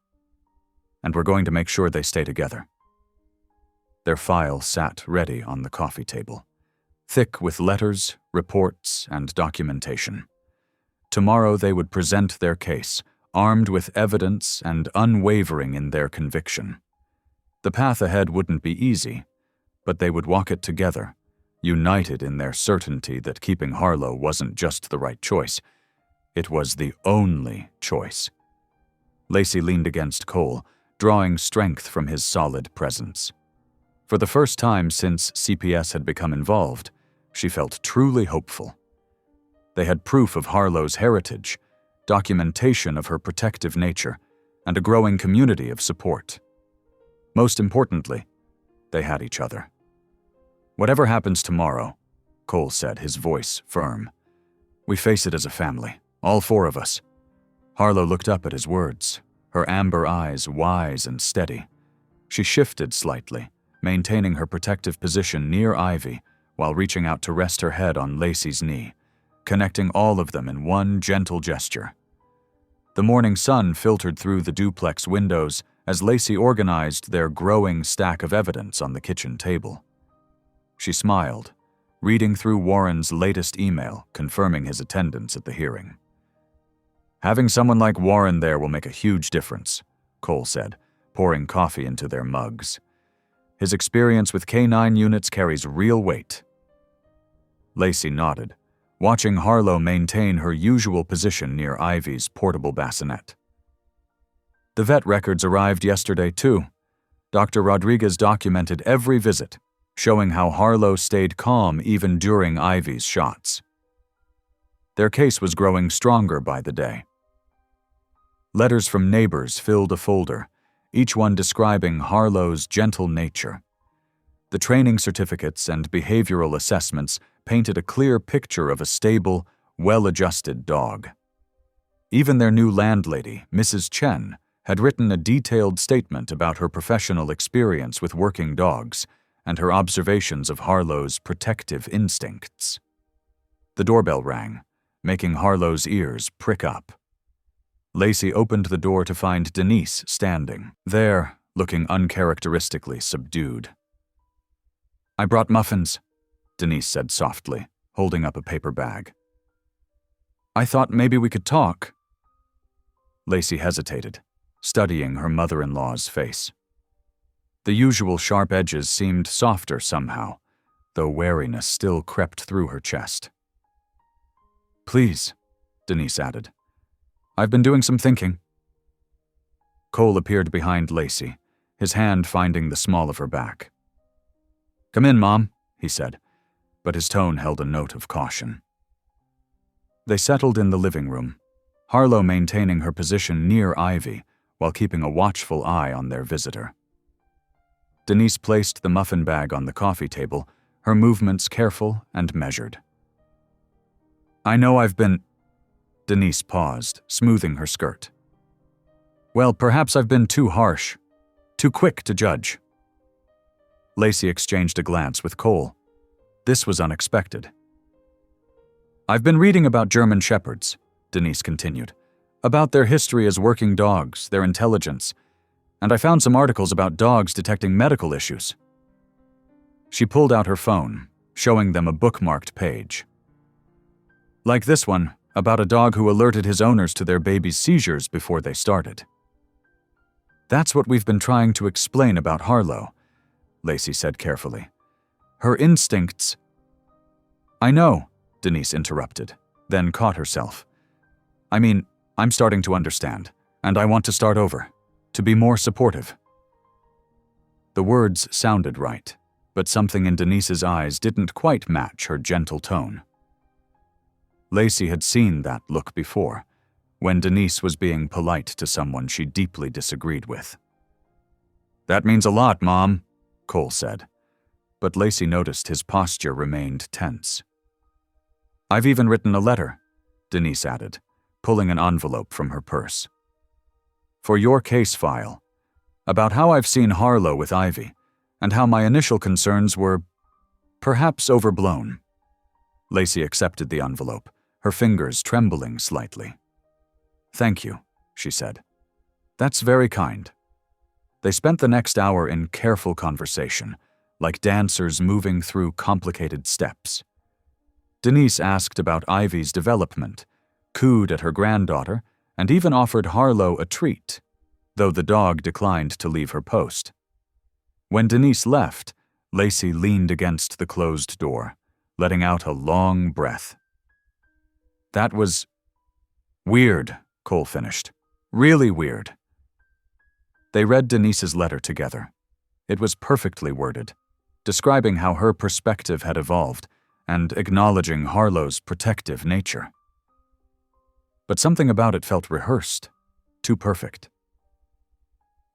"And we're going to make sure they stay together." Their file sat ready on the coffee table. thick with letters, reports, and documentation. Tomorrow they would present their case, armed with evidence and unwavering in their conviction. The path ahead wouldn't be easy, but they would walk it together, united in their certainty that keeping Harlow wasn't just the right choice. It was the only choice. Lacey leaned against Cole, drawing strength from his solid presence. For the first time since CPS had become involved, she felt truly hopeful. They had proof of Harlow's heritage, documentation of her protective nature, and a growing community of support. Most importantly, they had each other. "Whatever happens tomorrow," Cole said, his voice firm, "we face it as a family, all four of us." Harlow looked up at his words, her amber eyes wise and steady. She shifted slightly, maintaining her protective position near Ivy while reaching out to rest her head on Lacey's knee, connecting all of them in one gentle gesture. The morning sun filtered through the duplex windows as Lacey organized their growing stack of evidence on the kitchen table. She smiled, reading through Warren's latest email confirming his attendance at the hearing. "Having someone like Warren there will make a huge difference," Cole said, pouring coffee into their mugs. "His experience with K-9 units carries real weight." Lacey nodded, watching Harlow maintain her usual position near Ivy's portable bassinet. The vet records arrived yesterday, too. Dr. Rodriguez documented every visit, showing how Harlow stayed calm even during Ivy's shots. Their case was growing stronger by the day. Letters from neighbors filled a folder, each one describing Harlow's gentle nature. The training certificates and behavioral assessments painted a clear picture of a stable, well-adjusted dog. Even their new landlady, Mrs. Chen, had written a detailed statement about her professional experience with working dogs and her observations of Harlow's protective instincts. The doorbell rang, making Harlow's ears prick up. Lacey opened the door to find Denise standing there, looking uncharacteristically subdued. "I brought muffins," Denise said softly, holding up a paper bag. "I thought maybe we could talk." Lacey hesitated, studying her mother-in-law's face. The usual sharp edges seemed softer somehow, though wariness still crept through her chest. "Please," Denise added. "I've been doing some thinking." Cole appeared behind Lacey, his hand finding the small of her back. "Come in, Mom," he said, but his tone held a note of caution. They settled in the living room, Harlow maintaining her position near Ivy while keeping a watchful eye on their visitor. Denise placed the muffin bag on the coffee table, her movements careful and measured. "I know I've been—" Denise paused, smoothing her skirt. "Well, perhaps I've been too harsh, too quick to judge." Lacey exchanged a glance with Cole. This was unexpected. "I've been reading about German Shepherds," Denise continued, "about their history as working dogs, their intelligence, and I found some articles about dogs detecting medical issues." She pulled out her phone, showing them a bookmarked page. "Like this one, about a dog who alerted his owners to their baby's seizures before they started." "That's what we've been trying to explain about Harlow," Lacey said carefully. "Her instincts—" "I know," Denise interrupted, then caught herself. "I mean, I'm starting to understand, and I want to start over, to be more supportive." The words sounded right, but something in Denise's eyes didn't quite match her gentle tone. Lacey had seen that look before, when Denise was being polite to someone she deeply disagreed with. "That means a lot, Mom," Cole said, but Lacey noticed his posture remained tense. "I've even written a letter," Denise added, pulling an envelope from her purse. "For your case file, about how I've seen Harlow with Ivy, and how my initial concerns were perhaps overblown." Lacey accepted the envelope, her fingers trembling slightly. "Thank you," she said. "That's very kind." They spent the next hour in careful conversation, like dancers moving through complicated steps. Denise asked about Ivy's development, cooed at her granddaughter, and even offered Harlow a treat, though the dog declined to leave her post. When Denise left, Lacey leaned against the closed door, letting out a long breath. "That was weird," Cole finished. "Really weird." They read Denise's letter together. It was perfectly worded, describing how her perspective had evolved and acknowledging Harlow's protective nature. But something about it felt rehearsed, too perfect.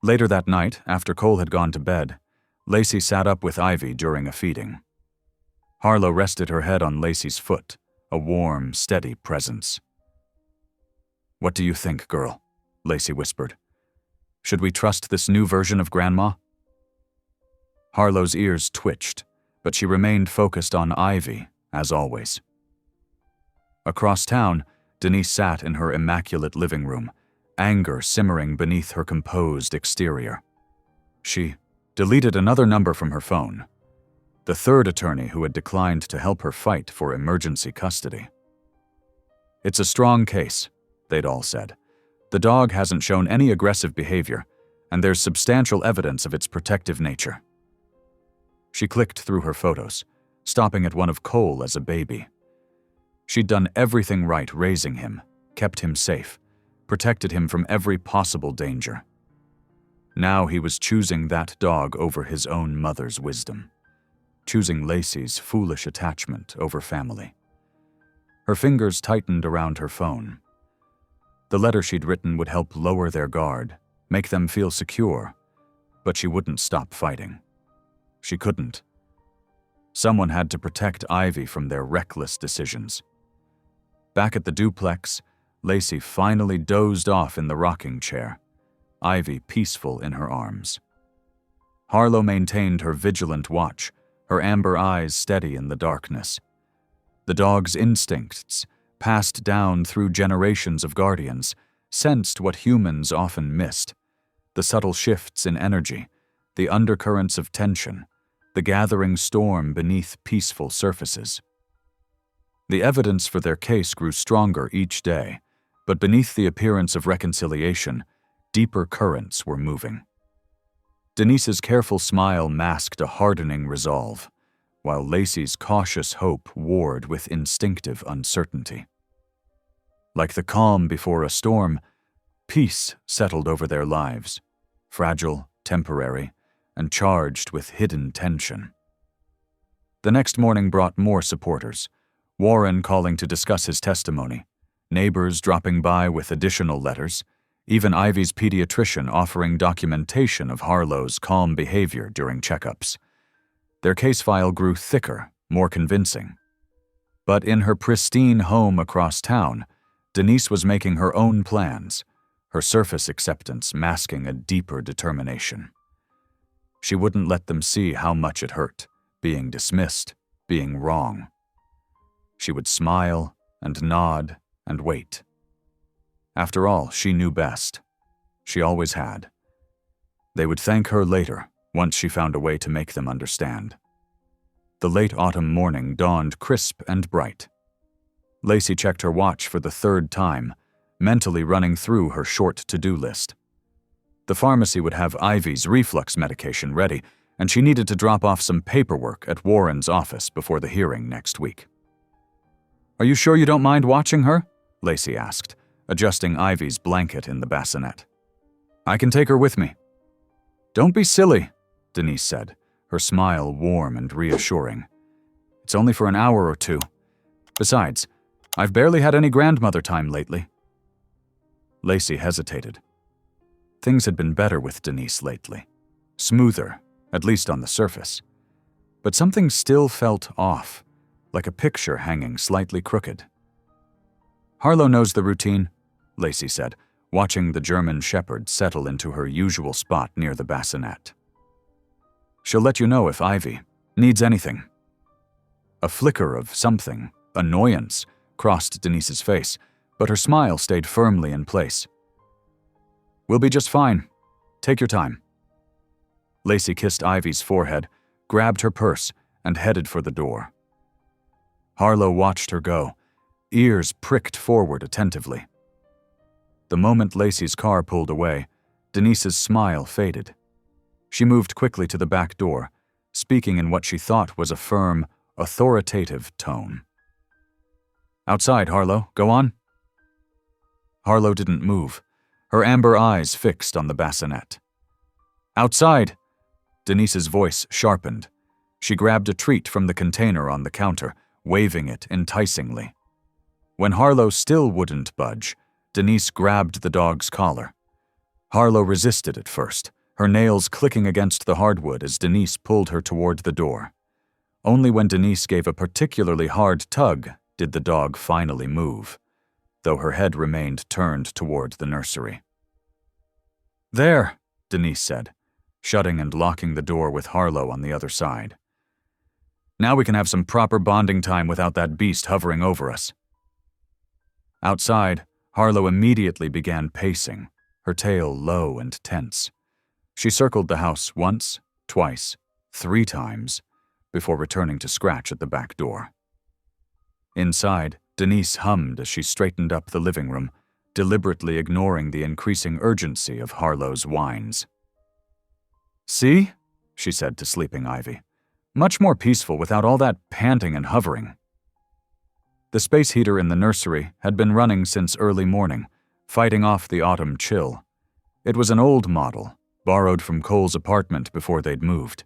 Later that night, after Cole had gone to bed, Lacey sat up with Ivy during a feeding. Harlow rested her head on Lacey's foot, a warm, steady presence. "What do you think, girl?" Lacey whispered. "Should we trust this new version of Grandma?" Harlow's ears twitched, but she remained focused on Ivy, as always. Across town, Denise sat in her immaculate living room, anger simmering beneath her composed exterior. She deleted another number from her phone, the third attorney who had declined to help her fight for emergency custody. "It's a strong case," they'd all said. "The dog hasn't shown any aggressive behavior, and there's substantial evidence of its protective nature." She clicked through her photos, stopping at one of Cole as a baby. She'd done everything right raising him, kept him safe, protected him from every possible danger. Now he was choosing that dog over his own mother's wisdom, choosing Lacey's foolish attachment over family. Her fingers tightened around her phone. The letter she'd written would help lower their guard, make them feel secure, but she wouldn't stop fighting. She couldn't. Someone had to protect Ivy from their reckless decisions. Back at the duplex, Lacey finally dozed off in the rocking chair, Ivy peaceful in her arms. Harlow maintained her vigilant watch, her amber eyes steady in the darkness. The dog's instincts, passed down through generations of guardians, sensed what humans often missed: the subtle shifts in energy, the undercurrents of tension, the gathering storm beneath peaceful surfaces. The evidence for their case grew stronger each day, but beneath the appearance of reconciliation, deeper currents were moving. Denise's careful smile masked a hardening resolve, while Lacey's cautious hope warred with instinctive uncertainty. Like the calm before a storm, peace settled over their lives, fragile, temporary, and charged with hidden tension. The next morning brought more supporters, Warren calling to discuss his testimony, neighbors dropping by with additional letters, even Ivy's pediatrician offering documentation of Harlow's calm behavior during checkups. Their case file grew thicker, more convincing. But in her pristine home across town, Denise was making her own plans, her surface acceptance masking a deeper determination. She wouldn't let them see how much it hurt, being dismissed, being wrong. She would smile and nod and wait. After all, she knew best. She always had. They would thank her later, once she found a way to make them understand. The late autumn morning dawned crisp and bright. Lacey checked her watch for the third time, mentally running through her short to-do list. The pharmacy would have Ivy's reflux medication ready, and she needed to drop off some paperwork at Warren's office before the hearing next week. "Are you sure you don't mind watching her?" Lacey asked, adjusting Ivy's blanket in the bassinet. "I can take her with me." "Don't be silly," Denise said, her smile warm and reassuring. "It's only for an hour or two. Besides, I've barely had any grandmother time lately." Lacey hesitated. Things had been better with Denise lately. Smoother, at least on the surface. But something still felt off, like a picture hanging slightly crooked. "Harlow knows the routine," Lacey said, watching the German shepherd settle into her usual spot near the bassinet. "She'll let you know if Ivy needs anything." A flicker of something, annoyance, crossed Denise's face, but her smile stayed firmly in place. "We'll be just fine. Take your time." Lacey kissed Ivy's forehead, grabbed her purse, and headed for the door. Harlow watched her go, ears pricked forward attentively. The moment Lacey's car pulled away, Denise's smile faded. She moved quickly to the back door, speaking in what she thought was a firm, authoritative tone. "Outside, Harlow. Go on." Harlow didn't move, her amber eyes fixed on the bassinet. "Outside!" Denise's voice sharpened. She grabbed a treat from the container on the counter, waving it enticingly. When Harlow still wouldn't budge, Denise grabbed the dog's collar. Harlow resisted at first, her nails clicking against the hardwood as Denise pulled her toward the door. Only when Denise gave a particularly hard tug did the dog finally move, though her head remained turned toward the nursery. "There," Denise said, shutting and locking the door with Harlow on the other side. "Now we can have some proper bonding time without that beast hovering over us." Outside, Harlow immediately began pacing, her tail low and tense. She circled the house once, twice, 3 times, before returning to scratch at the back door. Inside, Denise hummed as she straightened up the living room, deliberately ignoring the increasing urgency of Harlow's whines. "See?" she said to sleeping Ivy. "Much more peaceful without all that panting and hovering." The space heater in the nursery had been running since early morning, fighting off the autumn chill. It was an old model, borrowed from Cole's apartment before they'd moved.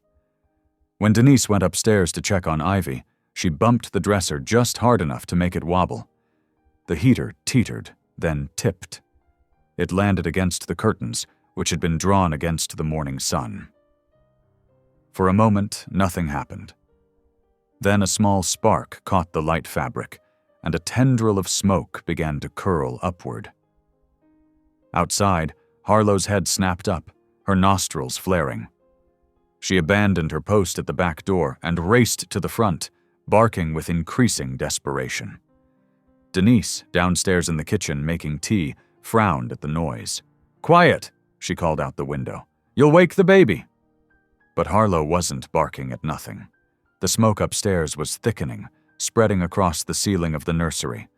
When Denise went upstairs to check on Ivy, she bumped the dresser just hard enough to make it wobble. The heater teetered, then tipped. It landed against the curtains, which had been drawn against the morning sun. For a moment, nothing happened. Then a small spark caught the light fabric, and a tendril of smoke began to curl upward. Outside, Harlow's head snapped up, her nostrils flaring. She abandoned her post at the back door and raced to the front, barking with increasing desperation. Denise, downstairs in the kitchen making tea, frowned at the noise. "Quiet," she called out the window. "You'll wake the baby." But Harlow wasn't barking at nothing. The smoke upstairs was thickening, spreading across the ceiling of the nursery.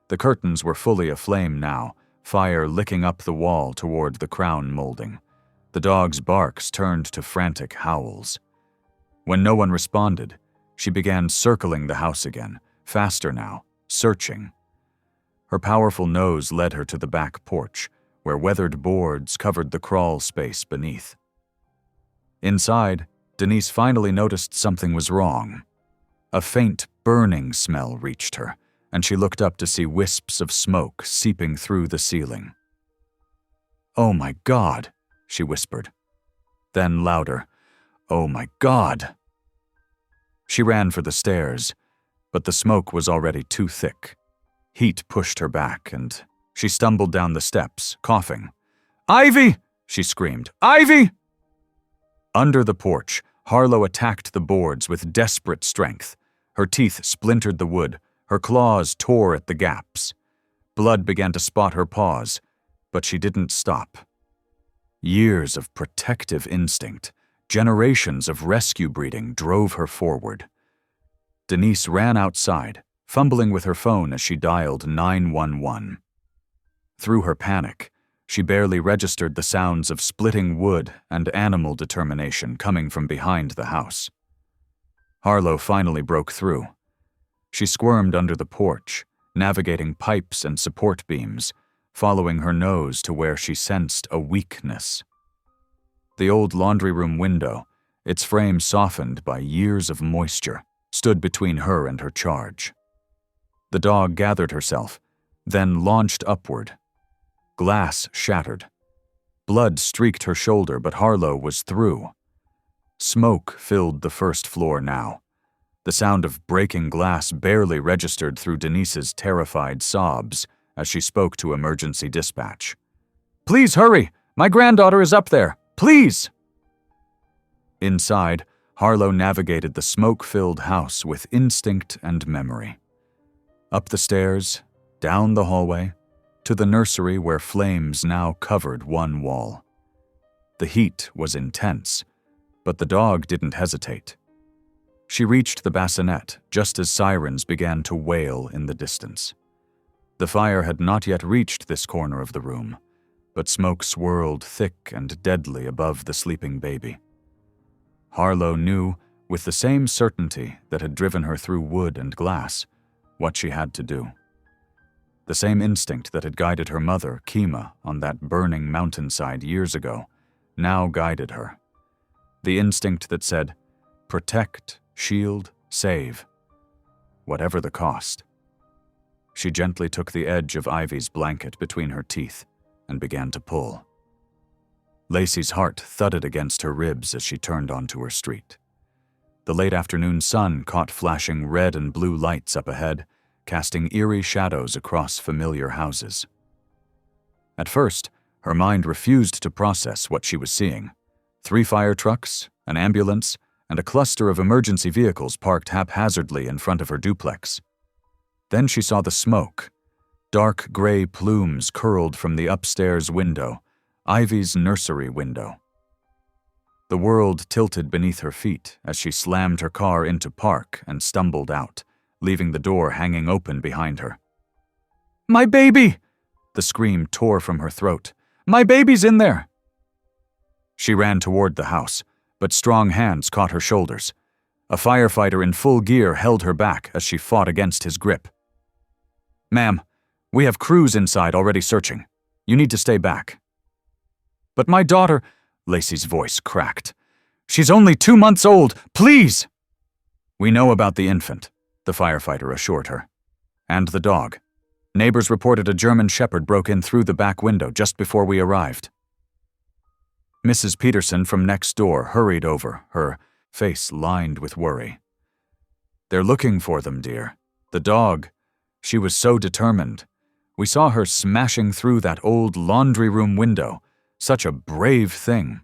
The curtains were fully aflame now, fire licking up the wall toward the crown molding. The dog's barks turned to frantic howls. When no one responded, she began circling the house again, faster now, searching. Her powerful nose led her to the back porch, where weathered boards covered the crawl space beneath. Inside, Denise finally noticed something was wrong. A faint, burning smell reached her, and she looked up to see wisps of smoke seeping through the ceiling. "Oh my God," she whispered. Then louder, "Oh my God." She ran for the stairs, but the smoke was already too thick. Heat pushed her back, and she stumbled down the steps, coughing. "Ivy!" she screamed. "Ivy!" Under the porch, Harlow attacked the boards with desperate strength. Her teeth splintered the wood, her claws tore at the gaps. Blood began to spot her paws, but she didn't stop. Years of protective instinct, generations of rescue breeding drove her forward. Denise ran outside, fumbling with her phone as she dialed 911. Through her panic, she barely registered the sounds of splitting wood and animal determination coming from behind the house. Harlow finally broke through. She squirmed under the porch, navigating pipes and support beams, following her nose to where she sensed a weakness. The old laundry room window, its frame softened by years of moisture, stood between her and her charge. The dog gathered herself, then launched upward. Glass shattered. Blood streaked her shoulder, but Harlow was through. Smoke filled the first floor now. The sound of breaking glass barely registered through Denise's terrified sobs as she spoke to emergency dispatch. "Please hurry! My granddaughter is up there! Please!" Inside, Harlow navigated the smoke-filled house with instinct and memory. Up the stairs, down the hallway, to the nursery where flames now covered one wall. The heat was intense, but the dog didn't hesitate. She reached the bassinet just as sirens began to wail in the distance. The fire had not yet reached this corner of the room, but smoke swirled thick and deadly above the sleeping baby. Harlow knew, with the same certainty that had driven her through wood and glass, what she had to do. The same instinct that had guided her mother, Kima, on that burning mountainside years ago, now guided her. The instinct that said, protect, shield, save, whatever the cost. She gently took the edge of Ivy's blanket between her teeth and began to pull. Lacey's heart thudded against her ribs as she turned onto her street. The late afternoon sun caught flashing red and blue lights up ahead, casting eerie shadows across familiar houses. At first, her mind refused to process what she was seeing. 3 fire trucks, an ambulance, and a cluster of emergency vehicles parked haphazardly in front of her duplex. Then she saw the smoke. Dark gray plumes curled from the upstairs window, Ivy's nursery window. The world tilted beneath her feet as she slammed her car into park and stumbled out, leaving the door hanging open behind her. "My baby!" The scream tore from her throat. "My baby's in there!" She ran toward the house, but strong hands caught her shoulders. A firefighter in full gear held her back as she fought against his grip. "Ma'am, we have crews inside already searching. You need to stay back." "But my daughter," Lacey's voice cracked. "She's only 2 months old, please!" "We know about the infant," the firefighter assured her. "And the dog. Neighbors reported a German shepherd broke in through the back window just before we arrived." Mrs. Peterson from next door hurried over, her face lined with worry. "They're looking for them, dear. The dog. She was so determined. We saw her smashing through that old laundry room window. Such a brave thing."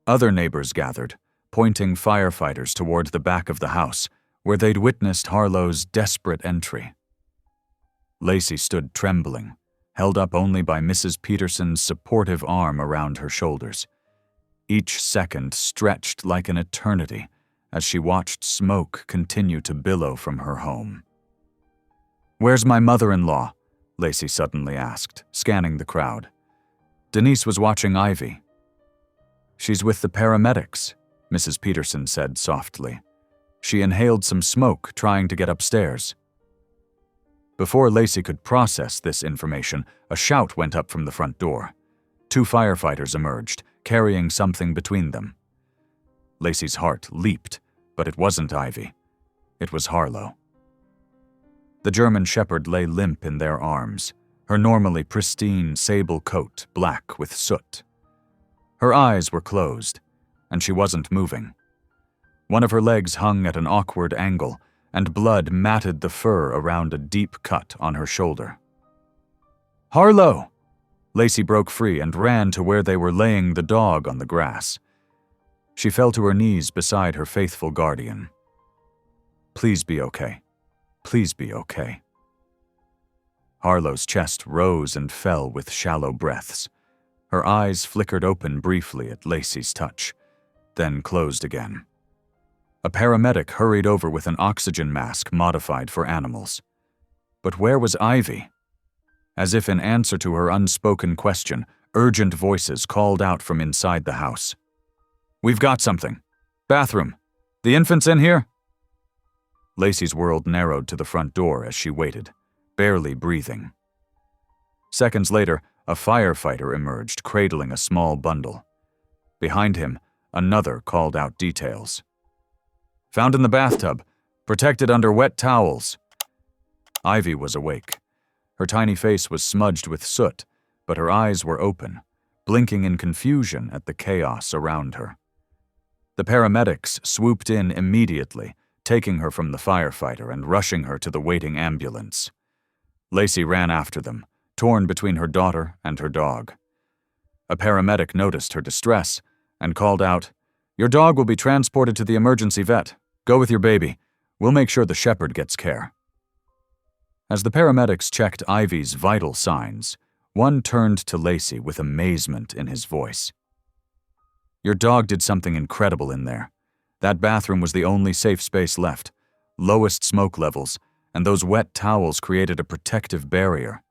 Other neighbors gathered, pointing firefighters toward the back of the house, where they'd witnessed Harlow's desperate entry. Lacey stood trembling, held up only by Mrs. Peterson's supportive arm around her shoulders. Each second stretched like an eternity as she watched smoke continue to billow from her home. "Where's my mother-in-law?" Lacey suddenly asked, scanning the crowd. Denise was watching Ivy. "She's with the paramedics," Mrs. Peterson said softly. "She inhaled some smoke trying to get upstairs." Before Lacey could process this information, a shout went up from the front door. 2 firefighters emerged, carrying something between them. Lacey's heart leaped, but it wasn't Ivy. It was Harlow. The German shepherd lay limp in their arms, her normally pristine sable coat black with soot. Her eyes were closed, and she wasn't moving. One of her legs hung at an awkward angle, and blood matted the fur around a deep cut on her shoulder. "Harlow!" Lacey broke free and ran to where they were laying the dog on the grass. She fell to her knees beside her faithful guardian. "Please be okay. Please be okay." Harlow's chest rose and fell with shallow breaths. Her eyes flickered open briefly at Lacey's touch, then closed again. A paramedic hurried over with an oxygen mask modified for animals. But where was Ivy? As if in answer to her unspoken question, urgent voices called out from inside the house. "We've got something. Bathroom. The infant's in here?" Lacey's world narrowed to the front door as she waited, barely breathing. Seconds later, a firefighter emerged, cradling a small bundle. Behind him, another called out details. "Found in the bathtub, protected under wet towels." Ivy was awake. Her tiny face was smudged with soot, but her eyes were open, blinking in confusion at the chaos around her. The paramedics swooped in immediately, taking her from the firefighter and rushing her to the waiting ambulance. Lacey ran after them, torn between her daughter and her dog. A paramedic noticed her distress and called out, "Your dog will be transported to the emergency vet. Go with your baby. We'll make sure the shepherd gets care." As the paramedics checked Ivy's vital signs, one turned to Lacey with amazement in his voice. "Your dog did something incredible in there. That bathroom was the only safe space left. Lowest smoke levels, and those wet towels created a protective barrier.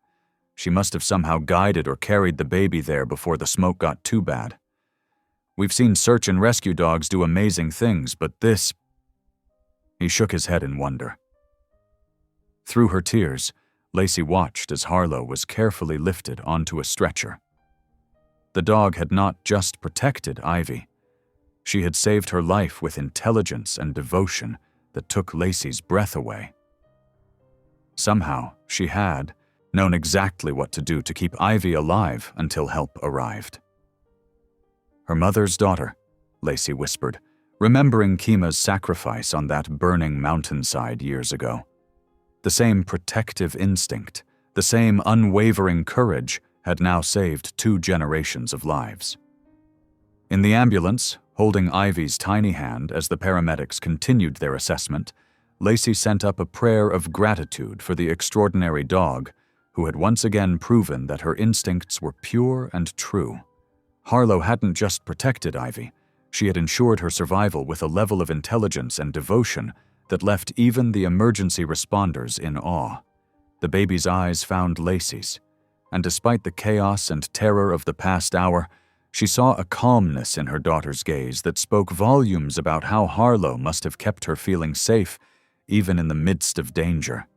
She must have somehow guided or carried the baby there before the smoke got too bad. We've seen search and rescue dogs do amazing things, but this... He shook his head in wonder. Through her tears, Lacey watched as Harlow was carefully lifted onto a stretcher. The dog had not just protected Ivy. She had saved her life with intelligence and devotion that took Lacey's breath away. Somehow, she had known exactly what to do to keep Ivy alive until help arrived. Her mother's daughter, Lacey whispered, remembering Kima's sacrifice on that burning mountainside years ago. The same protective instinct, the same unwavering courage had now saved 2 generations of lives. In the ambulance, holding Ivy's tiny hand as the paramedics continued their assessment, Lacey sent up a prayer of gratitude for the extraordinary dog who had once again proven that her instincts were pure and true. Harlow hadn't just protected Ivy, she had ensured her survival with a level of intelligence and devotion that left even the emergency responders in awe. The baby's eyes found Lacey's, and despite the chaos and terror of the past hour, she saw a calmness in her daughter's gaze that spoke volumes about how Harlow must have kept her feeling safe even in the midst of danger.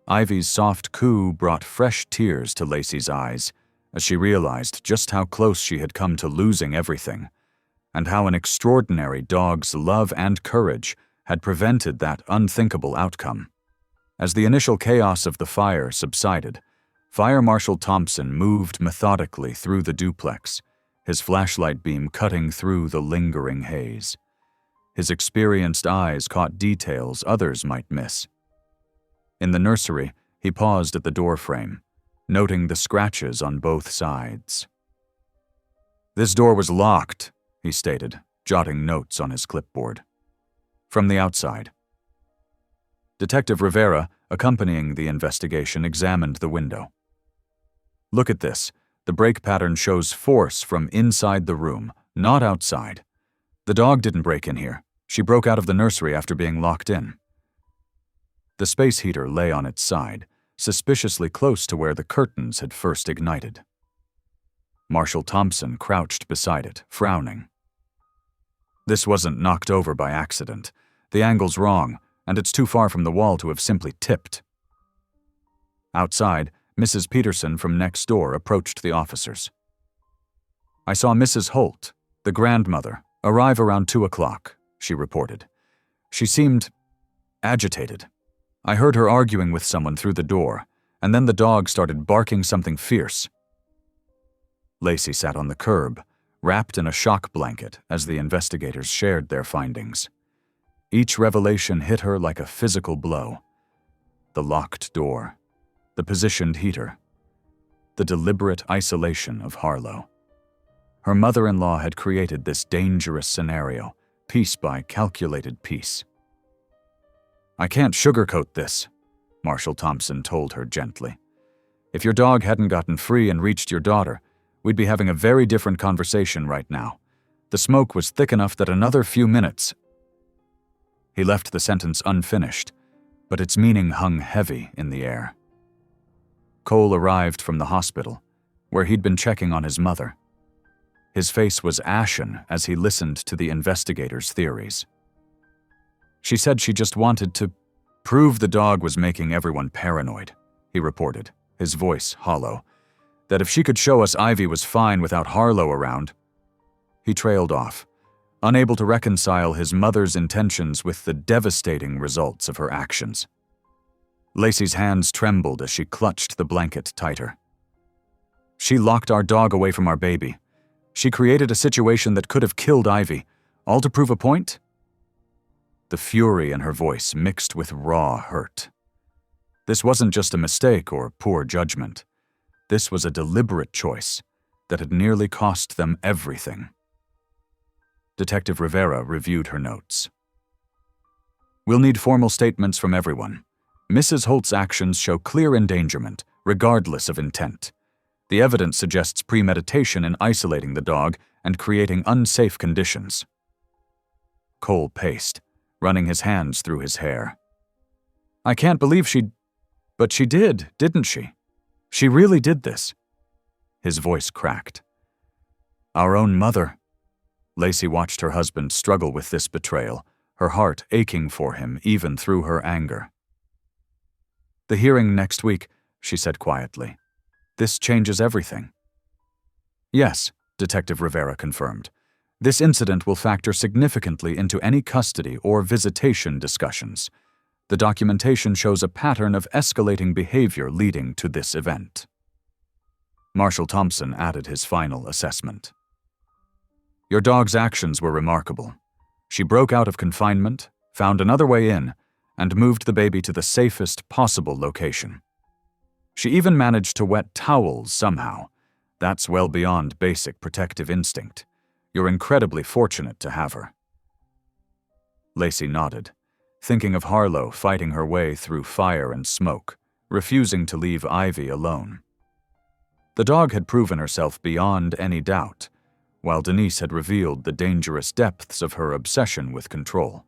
Ivy's soft coo brought fresh tears to Lacey's eyes as she realized just how close she had come to losing everything, and how an extraordinary dog's love and courage had prevented that unthinkable outcome. As the initial chaos of the fire subsided, Fire Marshal Thompson moved methodically through the duplex, his flashlight beam cutting through the lingering haze. His experienced eyes caught details others might miss. In the nursery, he paused at the doorframe, noting the scratches on both sides. "This door was locked," he stated, jotting notes on his clipboard. "From the outside." Detective Rivera, accompanying the investigation, examined the window. "Look at this. The break pattern shows force from inside the room, not outside. The dog didn't break in here. She broke out of the nursery after being locked in." The space heater lay on its side, suspiciously close to where the curtains had first ignited. Marshal Thompson crouched beside it, frowning. "This wasn't knocked over by accident. The angle's wrong, and it's too far from the wall to have simply tipped." Outside, Mrs. Peterson from next door approached the officers. "I saw Mrs. Holt, the grandmother, arrive around 2 o'clock, she reported. "She seemed agitated. I heard her arguing with someone through the door, and then the dog started barking something fierce." Lacey sat on the curb, wrapped in a shock blanket as the investigators shared their findings. Each revelation hit her like a physical blow. The locked door, the positioned heater, the deliberate isolation of Harlow. Her mother-in-law had created this dangerous scenario, piece by calculated piece. "I can't sugarcoat this," Marshal Thompson told her gently. "If your dog hadn't gotten free and reached your daughter, we'd be having a very different conversation right now. The smoke was thick enough that another few minutes—" He left the sentence unfinished, but its meaning hung heavy in the air. Cole arrived from the hospital, where he'd been checking on his mother. His face was ashen as he listened to the investigators' theories. "She said she just wanted to prove the dog was making everyone paranoid," he reported, his voice hollow. "That if she could show us Ivy was fine without Harlow around—" He trailed off, unable to reconcile his mother's intentions with the devastating results of her actions. Lacey's hands trembled as she clutched the blanket tighter. "She locked our dog away from our baby. She created a situation that could have killed Ivy, all to prove a point?" The fury in her voice mixed with raw hurt. This wasn't just a mistake or poor judgment. This was a deliberate choice that had nearly cost them everything. Detective Rivera reviewed her notes. "We'll need formal statements from everyone. Mrs. Holt's actions show clear endangerment, regardless of intent. The evidence suggests premeditation in isolating the dog and creating unsafe conditions." Cole paced, running his hands through his hair. I can't believe but she did, didn't she? She really did this. His voice cracked. Our own mother. Lacey watched her husband struggle with this betrayal, her heart aching for him even through her anger. The hearing next week, she said quietly. This changes everything. Yes, Detective Rivera confirmed. This incident will factor significantly into any custody or visitation discussions. The documentation shows a pattern of escalating behavior leading to this event. Marshal Thompson added his final assessment. Your dog's actions were remarkable. She broke out of confinement, found another way in, and moved the baby to the safest possible location. She even managed to wet towels somehow. That's well beyond basic protective instinct. You're incredibly fortunate to have her. Lacey nodded, thinking of Harlow fighting her way through fire and smoke, refusing to leave Ivy alone. The dog had proven herself beyond any doubt, while Denise had revealed the dangerous depths of her obsession with control.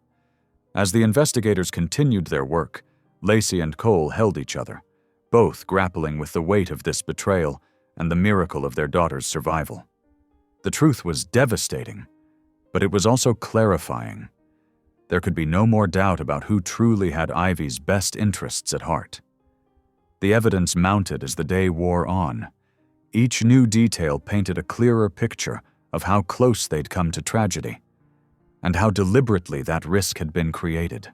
As the investigators continued their work, Lacey and Cole held each other, both grappling with the weight of this betrayal and the miracle of their daughter's survival. The truth was devastating, but it was also clarifying. There could be no more doubt about who truly had Ivy's best interests at heart. The evidence mounted as the day wore on. Each new detail painted a clearer picture of how close they'd come to tragedy, and how deliberately that risk had been created.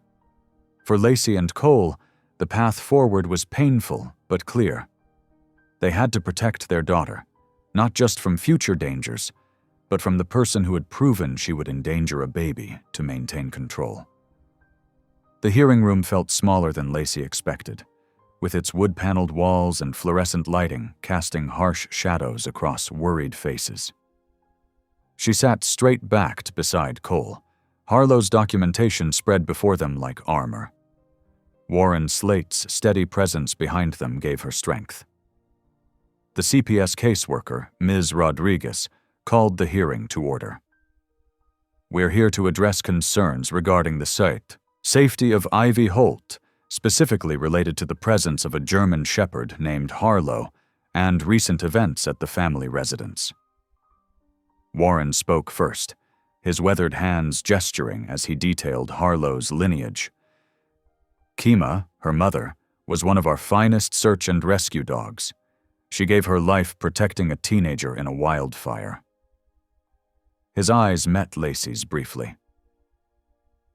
For Lacey and Cole, the path forward was painful but clear. They had to protect their daughter, not just from future dangers, but from the person who had proven she would endanger a baby to maintain control. The hearing room felt smaller than Lacey expected, with its wood-paneled walls and fluorescent lighting casting harsh shadows across worried faces. She sat straight-backed beside Cole, Harlow's documentation spread before them like armor. Warren Slate's steady presence behind them gave her strength. The CPS caseworker, Ms. Rodriguez, called the hearing to order. We're here to address concerns regarding the safety of Ivy Holt, specifically related to the presence of a German Shepherd named Harlow and recent events at the family residence. Warren spoke first, his weathered hands gesturing as he detailed Harlow's lineage. Kima, her mother, was one of our finest search and rescue dogs. She gave her life protecting a teenager in a wildfire. His eyes met Lacey's briefly.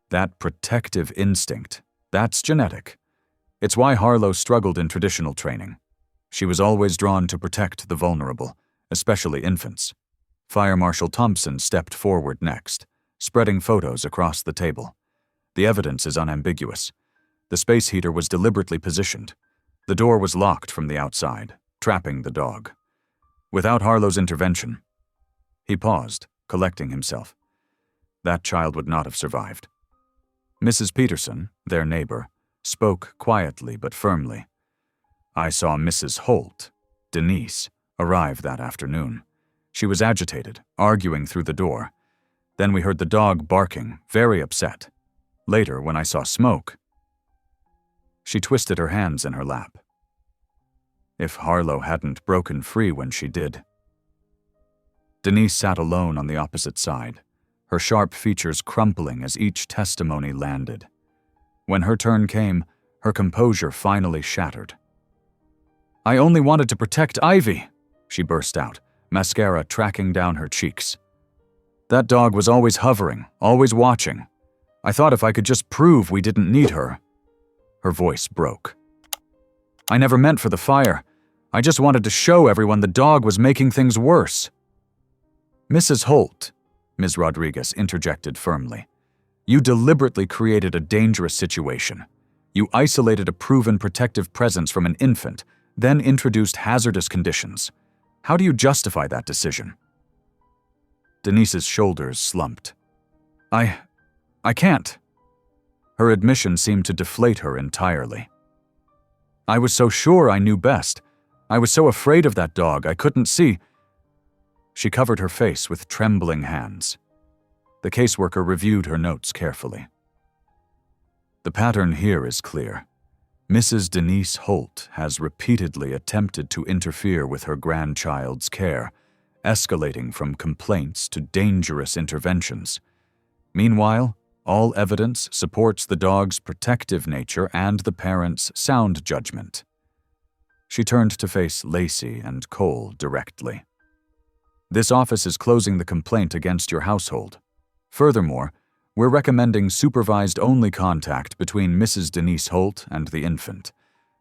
That protective instinct, that's genetic. It's why Harlow struggled in traditional training. She was always drawn to protect the vulnerable, especially infants. Fire Marshal Thompson stepped forward next, spreading photos across the table. The evidence is unambiguous. The space heater was deliberately positioned. The door was locked from the outside, trapping the dog. Without Harlow's intervention, he paused, collecting himself. That child would not have survived. Mrs. Peterson, their neighbor, spoke quietly but firmly. I saw Mrs. Holt, Denise, arrive that afternoon. She was agitated, arguing through the door. Then we heard the dog barking, very upset. Later, when I saw smoke, she twisted her hands in her lap. If Harlow hadn't broken free when she did. Denise sat alone on the opposite side, her sharp features crumpling as each testimony landed. When her turn came, her composure finally shattered. I only wanted to protect Ivy, she burst out, mascara tracking down her cheeks. That dog was always hovering, always watching. I thought if I could just prove we didn't need her. Her voice broke. I never meant for the fire. I just wanted to show everyone the dog was making things worse. Mrs. Holt, Ms. Rodriguez interjected firmly. You deliberately created a dangerous situation. You isolated a proven protective presence from an infant, then introduced hazardous conditions. How do you justify that decision? Denise's shoulders slumped. I can't. Her admission seemed to deflate her entirely. I was so sure I knew best. I was so afraid of that dog I couldn't see. She covered her face with trembling hands. The caseworker reviewed her notes carefully. The pattern here is clear. Mrs. Denise Holt has repeatedly attempted to interfere with her grandchild's care, escalating from complaints to dangerous interventions. Meanwhile, all evidence supports the dog's protective nature and the parents' sound judgment. She turned to face Lacey and Cole directly. This office is closing the complaint against your household. Furthermore, we're recommending supervised-only contact between Mrs. Denise Holt and the infant,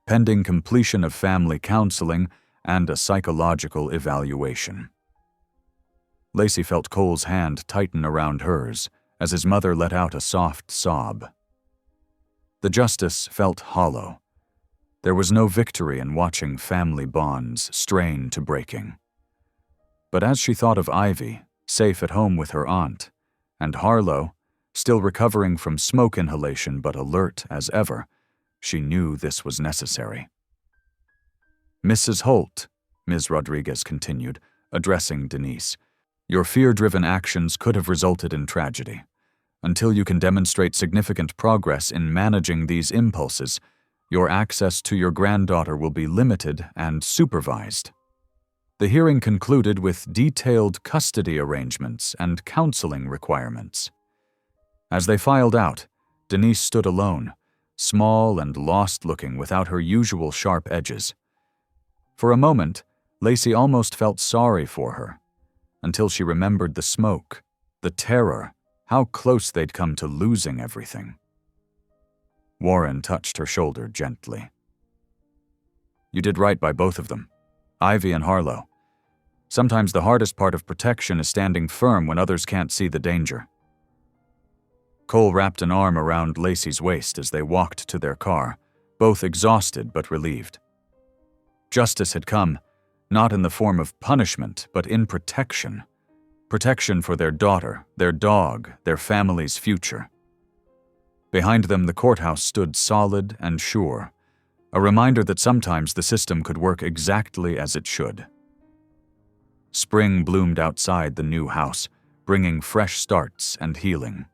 pending completion of family counseling and a psychological evaluation. Lacey felt Cole's hand tighten around hers as his mother let out a soft sob. The justice felt hollow. There was no victory in watching family bonds strain to breaking. But as she thought of Ivy, safe at home with her aunt, and Harlow, still recovering from smoke inhalation but alert as ever, she knew this was necessary. Mrs. Holt, Ms. Rodriguez continued, addressing Denise, your fear-driven actions could have resulted in tragedy. Until you can demonstrate significant progress in managing these impulses, your access to your granddaughter will be limited and supervised. The hearing concluded with detailed custody arrangements and counseling requirements. As they filed out, Denise stood alone, small and lost-looking without her usual sharp edges. For a moment, Lacey almost felt sorry for her, until she remembered the smoke, the terror, how close they'd come to losing everything. Warren touched her shoulder gently. You did right by both of them, Ivy and Harlow. Sometimes the hardest part of protection is standing firm when others can't see the danger. Cole wrapped an arm around Lacey's waist as they walked to their car, both exhausted but relieved. Justice had come, not in the form of punishment, but in protection. Protection for their daughter, their dog, their family's future. Behind them, the courthouse stood solid and sure, a reminder that sometimes the system could work exactly as it should. Spring bloomed outside the new house, bringing fresh starts and healing.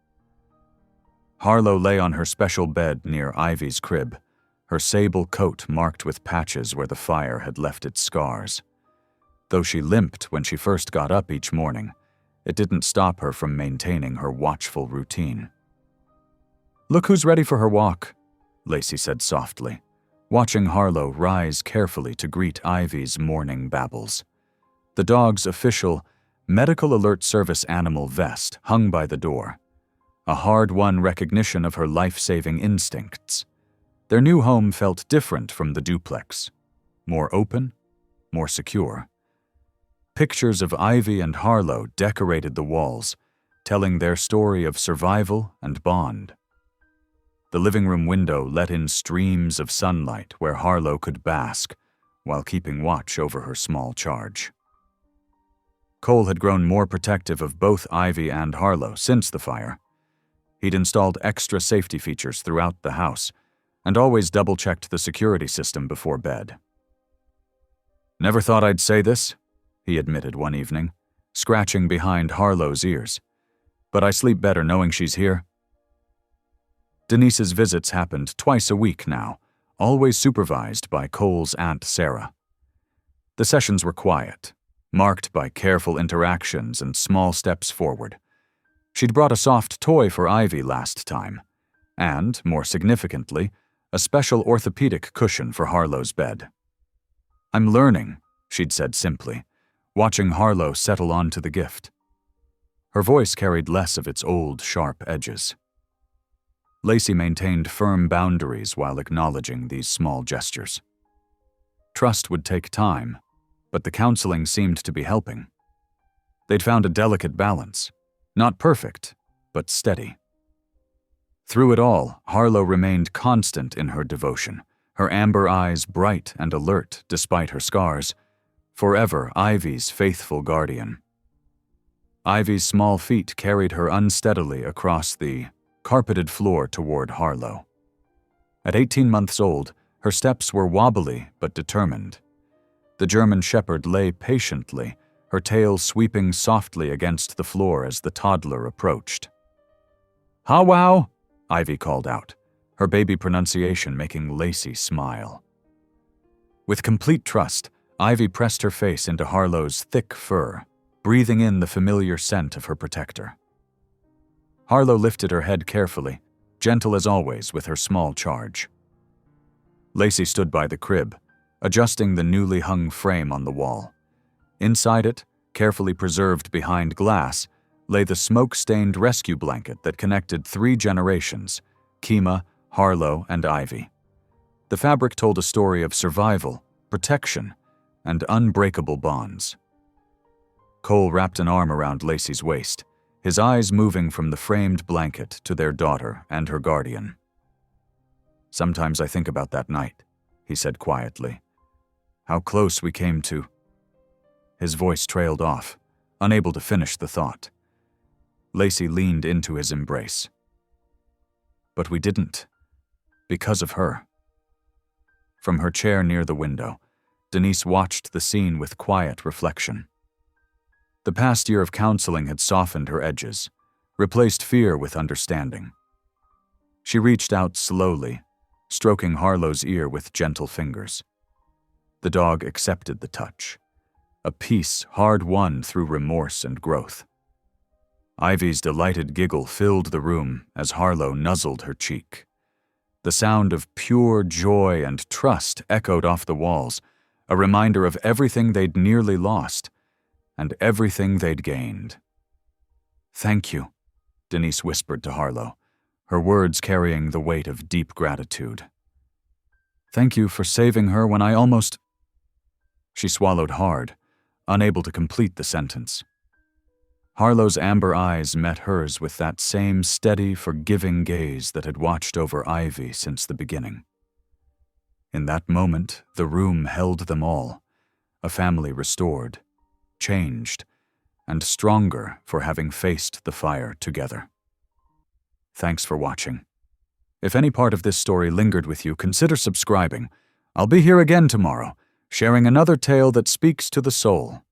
Harlow lay on her special bed near Ivy's crib, her sable coat marked with patches where the fire had left its scars. Though she limped when she first got up each morning, it didn't stop her from maintaining her watchful routine. Look who's ready for her walk, Lacey said softly, watching Harlow rise carefully to greet Ivy's morning babbles. The dog's official Medical Alert Service animal vest hung by the door, a hard-won recognition of her life-saving instincts. Their new home felt different from the duplex, more open, more secure. Pictures of Ivy and Harlow decorated the walls, telling their story of survival and bond. The living room window let in streams of sunlight where Harlow could bask while keeping watch over her small charge. Cole had grown more protective of both Ivy and Harlow since the fire. He'd installed extra safety features throughout the house and always double-checked the security system before bed. Never thought I'd say this, he admitted one evening, scratching behind Harlow's ears. But I sleep better knowing she's here. Denise's visits happened twice a week now, always supervised by Cole's Aunt Sarah. The sessions were quiet, marked by careful interactions and small steps forward. She'd brought a soft toy for Ivy last time, and, more significantly, a special orthopedic cushion for Harlow's bed. I'm learning, she'd said simply, watching Harlow settle onto the gift. Her voice carried less of its old, sharp edges. Lacey maintained firm boundaries while acknowledging these small gestures. Trust would take time, but the counseling seemed to be helping. They'd found a delicate balance, not perfect, but steady. Through it all, Harlow remained constant in her devotion, her amber eyes bright and alert despite her scars, forever Ivy's faithful guardian. Ivy's small feet carried her unsteadily across the carpeted floor toward Harlow. At 18 months old, her steps were wobbly but determined. The German shepherd lay patiently, her tail sweeping softly against the floor as the toddler approached. "Ha-wow!" Ivy called out, her baby pronunciation making Lacey smile. With complete trust, Ivy pressed her face into Harlow's thick fur, breathing in the familiar scent of her protector. Harlow lifted her head carefully, gentle as always with her small charge. Lacey stood by the crib, adjusting the newly hung frame on the wall. Inside it, carefully preserved behind glass, lay the smoke-stained rescue blanket that connected 3 generations: Kima, Harlow, and Ivy. The fabric told a story of survival, protection, and unbreakable bonds. Cole wrapped an arm around Lacey's waist, his eyes moving from the framed blanket to their daughter and her guardian. "Sometimes I think about that night," he said quietly. "How close we came to—" His voice trailed off, unable to finish the thought. Lacey leaned into his embrace. "But we didn't. Because of her." From her chair near the window, Denise watched the scene with quiet reflection. The past year of counseling had softened her edges, replaced fear with understanding. She reached out slowly, stroking Harlow's ear with gentle fingers. The dog accepted the touch, a peace hard-won through remorse and growth. Ivy's delighted giggle filled the room as Harlow nuzzled her cheek. The sound of pure joy and trust echoed off the walls, a reminder of everything they'd nearly lost and everything they'd gained. "Thank you," Denise whispered to Harlow, her words carrying the weight of deep gratitude. "Thank you for saving her when I almost—" She swallowed hard, unable to complete the sentence. Harlow's amber eyes met hers with that same steady, forgiving gaze that had watched over Ivy since the beginning. In that moment, the room held them all, a family restored, changed, and stronger for having faced the fire together. Thanks for watching. If any part of this story lingered with you, consider subscribing. I'll be here again tomorrow, sharing another tale that speaks to the soul.